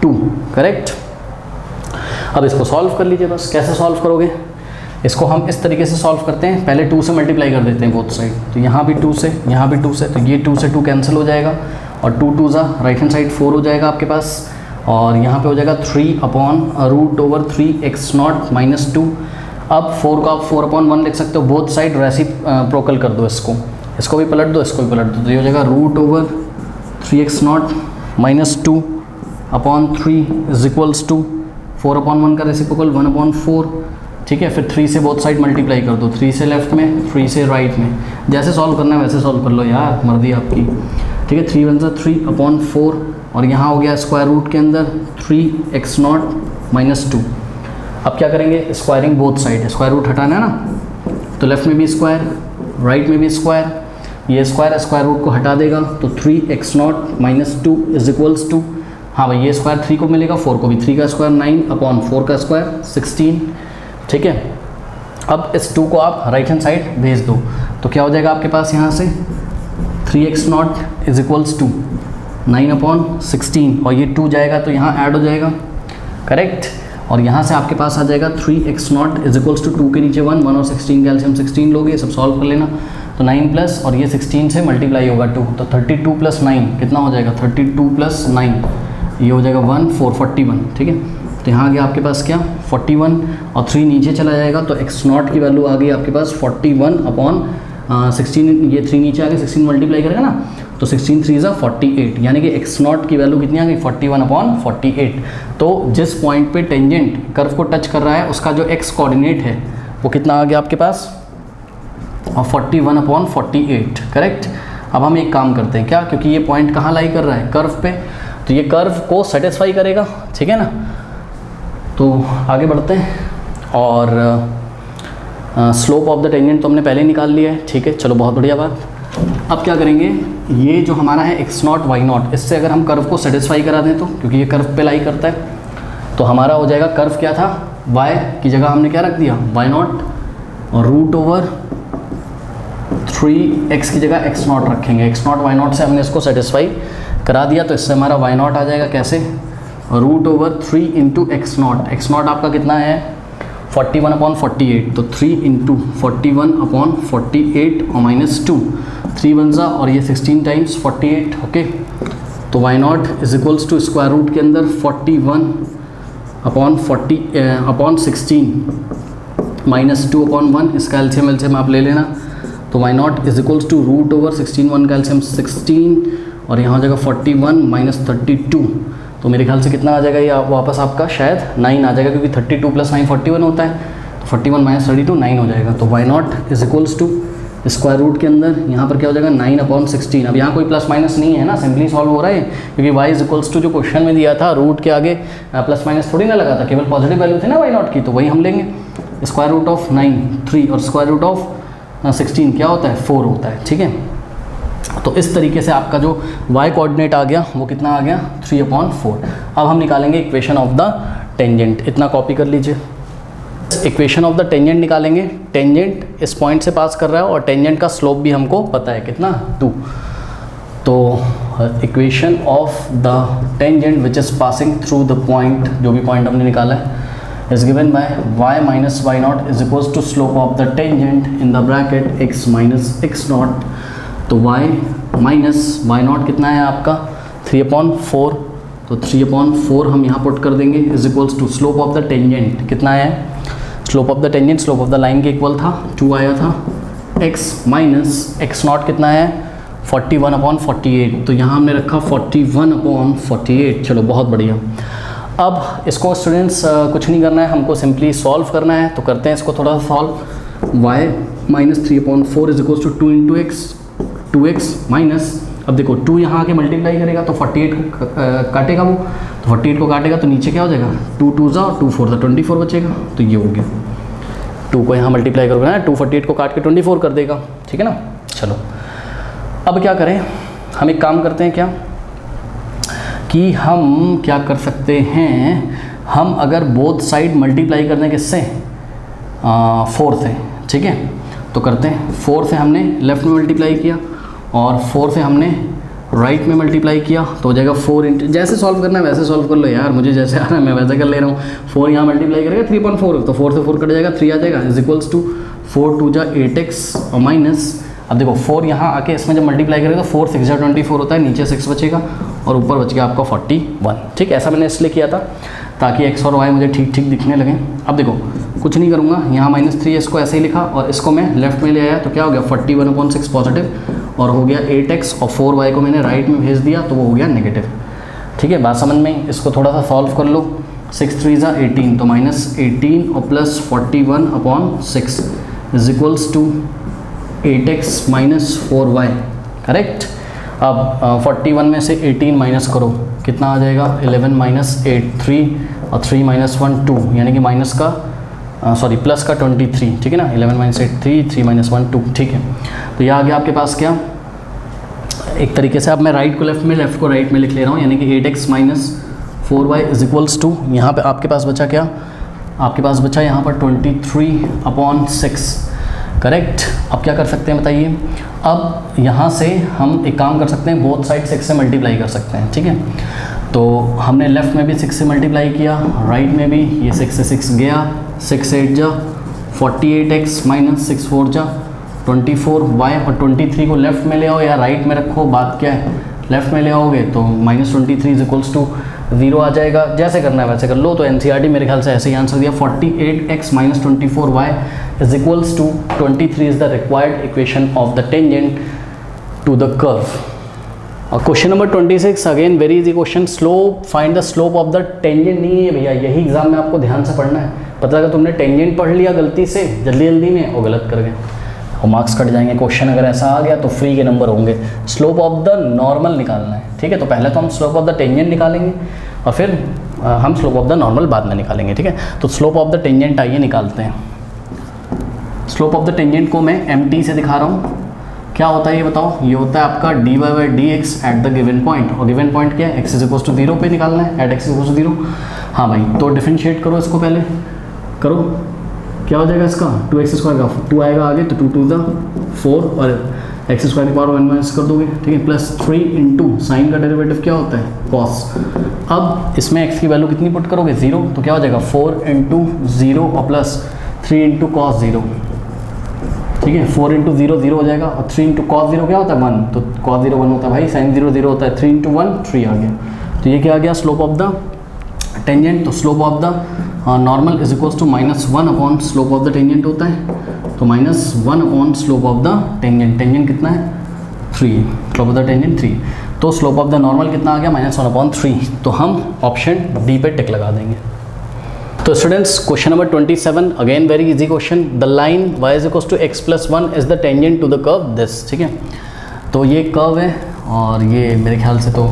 Speaker 1: 2। Correct. अब इसको सॉल्व कर लीजिए बस। कैसे सॉल्व करोगे इसको? हम इस तरीके से सॉल्व करते हैं, पहले 2 से मल्टीप्लाई कर देते हैं बोथ साइड, तो यहाँ भी 2 से, यहाँ भी 2 से, तो ये 2 से 2 कैंसिल हो जाएगा और 2 2 ज़ा राइट हैंड साइड 4 हो जाएगा आपके पास, और यहाँ पे हो जाएगा 3/√3x0 माइनस 2। अब 4 का आप 4/1 लिख सकते हो बोथ साइड, रेसिप्रोकल कर दो इसको भी पलट दो, इसको भी पलट दो, तो ये हो जाएगा √3x0 minus 2/3 is equals to 4/1 का रेसिप्रोकल 1/4। ठीक है, फिर 3 से बोथ साइड मल्टीप्लाई कर दो, 3 से लेफ्ट में 3 से राइट में, जैसे सॉल्व करना है वैसे सॉल्व कर लो यार, मर्जी आपकी। ठीक है, 3 × 1 = 3/4 और यहाँ हो गया स्क्वायर रूट के अंदर 3x0 माइनस 2। अब क्या करेंगे? Squaring both side, square root हटाना है ना, तो लेफ्ट में भी स्क्वायर, राइट में भी स्क्वायर, ये स्क्वायर रूट को हटा देगा तो 3x0 minus 2 is equals to, हाँ भाई ये स्क्वायर 3 को मिलेगा, 4 को भी, 3 का स्क्वायर 9/4 का स्क्वायर 16। ठीक है, अब इस 2 को आप राइट हैंड साइड भेज दो, तो क्या हो जाएगा आपके पास यहाँ से 3x0 इज इक्वल्स टू 9/16 और ये 2 जाएगा तो यहाँ ऐड हो जाएगा। करेक्ट, और यहाँ से आपके पास आ जाएगा 3x0 इज इक्वल्स टू 2 के नीचे 1 और 16 के एलसीएम 16 लोगे, सब सॉल्व कर लेना, तो 9 प्लस और ये 16 से मल्टीप्लाई होगा 2, तो 32 + 9 कितना हो जाएगा? 32 + 9 ये हो जाएगा 41। ठीक है, तो यहाँ आ गया आपके पास क्या 41 और 3 नीचे चला जाएगा तो x0 की वैल्यू आ गई आपके पास 41/16, ये 3 नीचे आ गए, 16 मल्टीप्लाई करेगा ना, तो 16 3 = 48, यानी कि x0 की वैल्यू कितनी आ गई 41/48। तो जिस पॉइंट पे टेंजेंट कर्व को टच कर रहा है उसका जो x कोऑर्डिनेट है वो कितना आ गया आपके पास 41/48। करेक्ट। अब हम एक काम करते हैं क्या, क्योंकि ये पॉइंट कहाँ लाई कर रहा है? कर्व पे, तो ये कर्व को सेटिस्फाई करेगा, ठीक है ना। तो आगे बढ़ते हैं और स्लोप ऑफ द टेंजेंट तो हमने पहले ही निकाल लिया है, ठीक है, चलो बहुत बढ़िया बात। अब क्या करेंगे, ये जो हमारा है x0 y0, इससे अगर हम कर्व को सेटिस्फाई करा दें तो, क्योंकि ये कर्व पे लाई करता है, तो हमारा हो जाएगा कर्व क्या था, y की जगह हमने क्या रख दिया y0 और √3x की जगह x0 रखेंगे, x0 y0 से हमने इसको सेटिस्फाई करा दिया, तो इससे हमारा y0 आ जाएगा कैसे, √3 × x0। x0 आपका कितना है 41/48, तो 3 × 41/48 और माइनस 2, 3 वन ज़ा और ये 16 टाइम्स 48। ओके, तो y0 is equals to square root के अंदर 41/16 माइनस 2/1, इसका एलसीएम आप ले लेना, तो y0 इज इक्वल्स टू √16 1 का एलसीएम 16 और यहाँ हो जाएगा 41 - 32, तो मेरे ख्याल से कितना आ जाएगा ये वापस आपका शायद 9 आ जाएगा, क्योंकि 32 + 9 41 होता है, तो 41 - 32 9 हो जाएगा। तो y0 is equals to square root के अंदर यहाँ पर क्या हो जाएगा 9/16। अब यहाँ कोई प्लस माइनस नहीं है ना, सिंपली सॉल्व हो रहा है, क्योंकि y इज इक्वल्स टू जो क्वेश्चन में दिया था रूट के आगे प्लस माइनस थोड़ी ना लगा था, केवल पॉजिटिव वैल्यू थी ना y0 की, तो वही हम लेंगे। स्क्वायर रूट ऑफ 9 3 और स्क्वायर रूट ऑफ 16 क्या होता है 4 होता है। ठीक है, तो इस तरीके से आपका जो y कोऑर्डिनेट आ गया वो कितना आ गया 3/4। अब हम निकालेंगे इक्वेशन ऑफ द टेंजेंट, इतना कॉपी कर लीजिए। इक्वेशन ऑफ द टेंजेंट निकालेंगे, टेंजेंट इस पॉइंट से पास कर रहा है और टेंजेंट का स्लोप भी हमको पता है कितना 2, तो equation of the tangent which is passing through the point, जो भी पॉइंट हमने निकाला है, is given by y minus y not is equals to slope of the tangent in the bracket x minus x not. तो y minus y not कितना है आपका 3/4, तो 3/4 हम यहाँ पुट कर देंगे is equals to slope of the tangent कितना है, slope of the tangent slope of the line के इक्वल था 2 आया था, x माइनस एक्स नॉट कितना है 41/48, तो यहाँ हमने रखा 41/48। चलो बहुत बढ़िया। अब इसको स्टूडेंट्स कुछ नहीं करना है, हमको सिंपली सॉल्व करना है, तो करते हैं इसको थोड़ा सा solve. y minus 3/4 is equals to 2 into x, 2x minus, अब देखो 2 यहाँ आके मल्टीप्लाई करेगा तो 48 को काटेगा वो, तो 48 को काटेगा तो नीचे क्या हो जाएगा 2 2 जा 2 4 जा 24 बचेगा, तो ये हो गया। 2 को यहाँ मल्टीप्लाई करोगे ना 2 48 को काट के 24 कर देगा, ठीक है ना। चलो अब क्या करें, हम एक काम करते हैं क्या कि हम क्या कर सकते हैं, हम अगर बोथ साइड मल्टीप्लाई करने किससे 4 से, ठीक है, तो करते हैं 4 से हमने लेफ़्ट में मल्टीप्लाई किया और 4 से हमने राइट में मल्टीप्लाई किया, तो हो जाएगा 4 इंटू, जैसे सॉल्व करना है वैसे सॉल्व कर लो यार, मुझे जैसे आ रहा है मैं वैसे कर ले रहा हूँ। 4 यहाँ मल्टीप्लाई करेगा 3/4, तो 4 से 4 कट जाएगा 3 आ जाएगा इज इक्वल्स टू 4 2 जा 8x और माइनस, अब देखो 4 यहाँ आके इसमें जब मल्टीप्लाई करेगा तो 4 6 जा 24 होता है, नीचे 6 बचेगा और ऊपर बच गया आपका 41। ठीक, ऐसा मैंने इसलिए किया था ताकि x और y मुझे ठीक ठीक दिखने लगे। अब देखो कुछ नहीं करूँगा, यहाँ -3 इसको ऐसे ही लिखा और इसको मैं लेफ्ट में ले आया, तो क्या हो गया 41/6 पॉजिटिव और हो गया 8x और 4y को मैंने राइट में भेज दिया तो वो हो गया नेगेटिव। ठीक है, बात समझ में। इसको थोड़ा सा सॉल्व कर लो, 6 3 जा 18, तो -18 और plus 41/6 is equals to 8x minus 4y, correct. अब 41 में से 18 माइनस करो, कितना आ जाएगा 11 माइनस 8 3 और 3 माइनस 1 2, यानी कि माइनस का प्लस का 23, ठीक है ना। 11 माइनस 8 3 3 माइनस 1 2, ठीक है। तो यह आ गया आपके पास क्या, एक तरीके से अब मैं राइट को लेफ्ट में, लेफ्ट को राइट में लिख ले रहा हूँ, यानी कि 8x minus 4y is equals to, यहाँ पे आपके पास बचा क्या, आपके पास बचा यहाँ पर 23/6, करेक्ट। अब क्या कर सकते हैं बताइए, अब यहाँ से हम एक काम कर सकते हैं, बोथ साइड 6 से मल्टीप्लाई कर सकते हैं, ठीक है। तो हमने लेफ़्ट में भी 6 से मल्टीप्लाई किया, राइट में भी, ये 6 से 6 गया, 6 8 जा 48x माइनस 6 4 जा 24y और 23 को लेफ़्ट में ले आओ या राइट में रखो, बात क्या है, लेफ़्ट में ले आओगे तो -23 इज इक्वल्स टू 0 आ जाएगा। जैसे करना है वैसे कर लो। तो NCERT मेरे ख्याल से ऐसे ही आंसर दिया, 48x minus 24y is equals to 23 is the required equation of the tangent to the curve. और question number 26 again very easy question, slope find the slope of the tangent नहीं है भैया, यही एग्जाम में आपको ध्यान से पढ़ना है। पता लगा तुमने टेंजेंट पढ़ लिया गलती से जल्दी जल्दी में और गलत कर गए और मार्क्स कट जाएंगे। क्वेश्चन अगर ऐसा आ गया तो फ्री के नंबर होंगे। स्लोप ऑफ द नॉर्मल निकालना है, ठीक है। तो पहले तो हम स्लोप ऑफ द टेंजेंट निकालेंगे और फिर हम स्लोप ऑफ द नॉर्मल बाद में निकालेंगे, ठीक है। तो स्लोप ऑफ द टेंजेंट आइए निकालते हैं। स्लोप ऑफ द टेंजेंट को मैं MT से दिखा रहा हूँ। क्या होता है ये बताओ, ये होता है आपका dy/dx eight the given point, और गिवन पॉइंट क्या है, x इज इक्वल्स टू 0 पे निकालना है, at x is equals to 0। हाँ भाई, तो डिफरेंशिएट करो इसको, पहले करो, क्या हो जाएगा इसका 2x स्क्वायर का 2 आएगा आगे, तो 2 2 दा 4 और x स्क्वायर की पावर 1 माइनस कर दोगे, ठीक है, प्लस 3 इंटू साइन का डेरिवेटिव क्या होता है cos। अब इसमें x की वैल्यू कितनी पुट करोगे 0, तो क्या हो जाएगा 4 इंटू 0 और प्लस 3 इंटू cos 0, ठीक है। 4 इंटू 0 0 हो जाएगा और 3 इंटू cos 0 क्या होता है 1, तो cos 0 1 होता है भाई, sin 0 0 होता है, 3 इंटू 1 3 आ गया। तो ये क्या आ गया स्लोप ऑफ द टेंजेंट। तो slope of the normal is equals to -1 upon slope of the tangent होता है, तो -1 upon slope of the tangent. Tangent कितना है 3, स्लोप ऑफ द टेंजेंट 3, तो स्लोप ऑफ द नॉर्मल कितना आ गया -1/3। तो हम ऑप्शन डी पे टिक लगा देंगे। तो students question number 27 again very easy question, the line y is equals to x + 1 is the tangent to the curve this, ठीक है। तो ये कर्व है और ये मेरे ख्याल से तो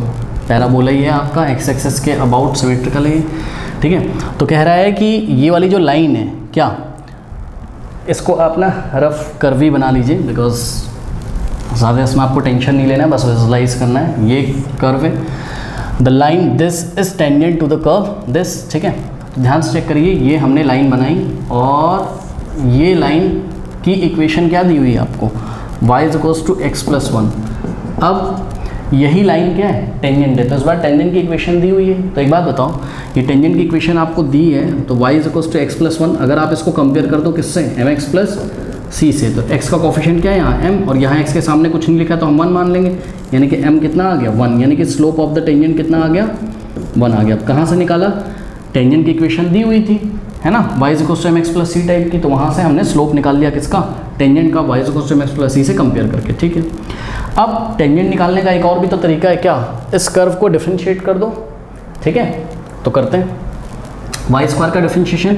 Speaker 1: पैराबोला ही है आपका, x एक्सिस के अबाउट सिमेट्रिकल है, ठीक है। तो कह रहा है कि ये वाली जो लाइन है, क्या इसको आप ना रफ कर्व ही बना लीजिए, बिकॉज ज़्यादा इसमें आपको टेंशन नहीं लेना है, बस विजुलाइज करना है। ये कर्व है, the line this is tangent to the curve this, ठीक है। तो ध्यान से चेक करिए, ये हमने लाइन बनाई और ये लाइन की इक्वेशन क्या दी हुई है आपको, y is equals to x + 1। अब यही लाइन क्या है, टेंजेंट है। तो इस बार टेंजेंट की इक्वेशन दी हुई है। तो एक बात बताओ, ये टेंजेंट की इक्वेशन आपको दी है, तो y = x+1, अगर आप इसको कंपेयर कर दो किससे, mx + c से, तो x का कोफिशिएंट क्या है यहाँ m, और यहाँ x के सामने कुछ नहीं लिखा तो हम 1 मान लेंगे, यानी कि m कितना आ गया 1, यानी कि स्लोप ऑफ द टेंजेंट कितना आ गया 1 आ गया। अब कहाँ से निकाला, टेंजेंट की इक्वेशन दी हुई थी, है ना, y = mx + c टाइप की, तो वहाँ से हमने स्लोप निकाल लिया किसका, टेंजेंट का, y = mx + c से कंपेयर करके, ठीक है। अब टेंजेंट निकालने का एक और भी तो तरीका है, क्या, इस कर्व को डिफरेंशिएट कर दो, ठीक है। तो करते हैं, y² का डिफरेंशिएशन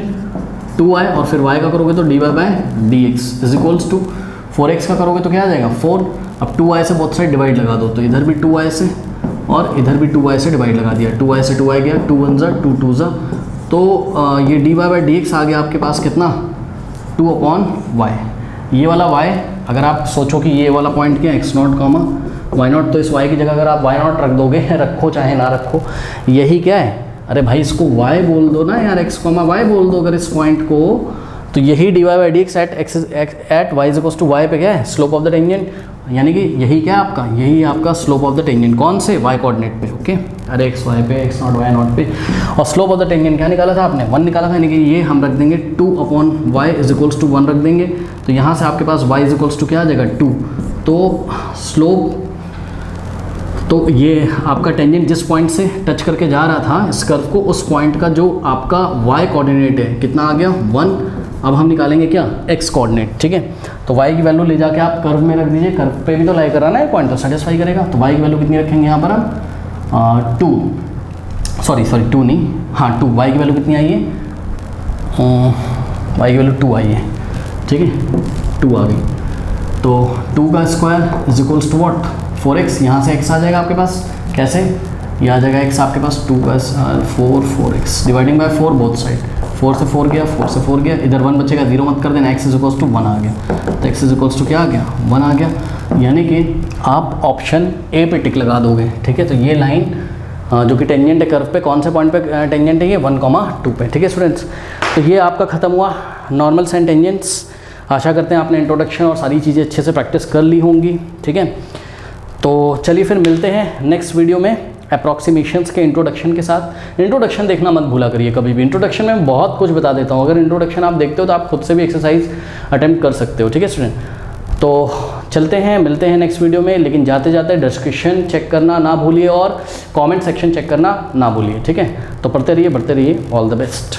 Speaker 1: 2y, और फिर y का करोगे तो dy/dx = 4x का करोगे तो क्या आ जाएगा 4। अब 2y से बोथ साइड डिवाइड लगा दो, तो इधर भी 2y से और इधर भी 2y से डिवाइड लगा दिया, 2y से 2y गया, 2 1 ज़ा 2 2 ज़ा, तो ये dy/dx आ गया आपके पास कितना 2/y। ये वाला y, अगर आप सोचो कि ये वाला पॉइंट क्या है x0, y0, तो इस y की जगह अगर आप y0 रख दोगे, रखो चाहे ना रखो, यही क्या है, अरे भाई इसको y बोल दो ना यार, x, y बोल दो अगर इस पॉइंट को, तो यही dy/dx एट y = y पे क्या है, स्लोप ऑफ द टेंजेंट, यानी कि यही क्या है आपका, यही आपका स्लोप ऑफ द टेंजेंट, कौन से, y कोऑर्डिनेट पे, ओके, अरे x y पे, x0 y0 पे, और स्लोप ऑफ द टेंजेंट क्या निकाला था आपने 1 निकाला था, यानी कि ये हम रख देंगे 2/y = 1 रख देंगे, तो यहाँ से आपके पास y = क्या आ जाएगा 2, तो स्लोप, तो ये आपका टेंजेंट जिस पॉइंट से टच करके जा रहा था इस कर्व को, उस पॉइंट का जो आपका y कोऑर्डिनेट है कितना आ गया 1। अब हम निकालेंगे क्या, x कोऑर्डिनेट, ठीक है। तो y की वैल्यू ले जाके आप कर्व में रख दीजिए, कर्व पे भी तो लाई कराना है पॉइंट, तो सेटिस्फाई करेगा। तो y की वैल्यू कितनी रखेंगे यहाँ पर हम 2, सॉरी 2 नहीं, हाँ 2, y की वैल्यू कितनी आई है, y की वैल्यू 2 आई है, ठीक है, 2 आ गई। तो 2 का स्क्वायर = व्हाट 4x, यहाँ से x आ जाएगा आपके पास, कैसे, ये आ जाएगा x आपके पास 2 का 4x dividing by 4 both side, 4 से 4 गया, 4 से 4 गया, इधर 1 बचेगा, 0 मत कर देना, x = 1 आ गया, तो x = क्या आ गया 1 आ गया, यानी कि आप ऑप्शन ए पे टिक लगा दोगे, ठीक है। तो ये लाइन जो कि टेंजेंट है कर्व पे, कौन से पॉइंट पे टेंजेंट है ये 1,2 पे, ठीक है स्टूडेंट्स। तो ये आपका खत्म हुआ नॉर्मल्स एंड टेंजेंट्स। आशा करते हैं आपने इंट्रोडक्शन और सारी चीज़ें अच्छे से प्रैक्टिस कर ली होंगी, ठीक है। तो चलिए फिर मिलते हैं नेक्स्ट वीडियो में अप्रॉक्सीमेशंस के इंट्रोडक्शन के साथ। इंट्रोडक्शन देखना मत भूला करिए कभी भी, इंट्रोडक्शन में बहुत कुछ बता देता हूँ, अगर इंट्रोडक्शन आप देखते हो तो आप खुद से भी एक्सरसाइज अटेम्प्ट कर सकते हो, ठीक है स्टूडेंट। तो चलते हैं, मिलते हैं नेक्स्ट वीडियो में, लेकिन जाते जाते डिस्क्रिप्शन चेक करना ना भूलिए और कमेंट सेक्शन चेक करना ना भूलिए, ठीक है। तो पढ़ते रहिए, बढ़ते रहिए, ऑल द बेस्ट।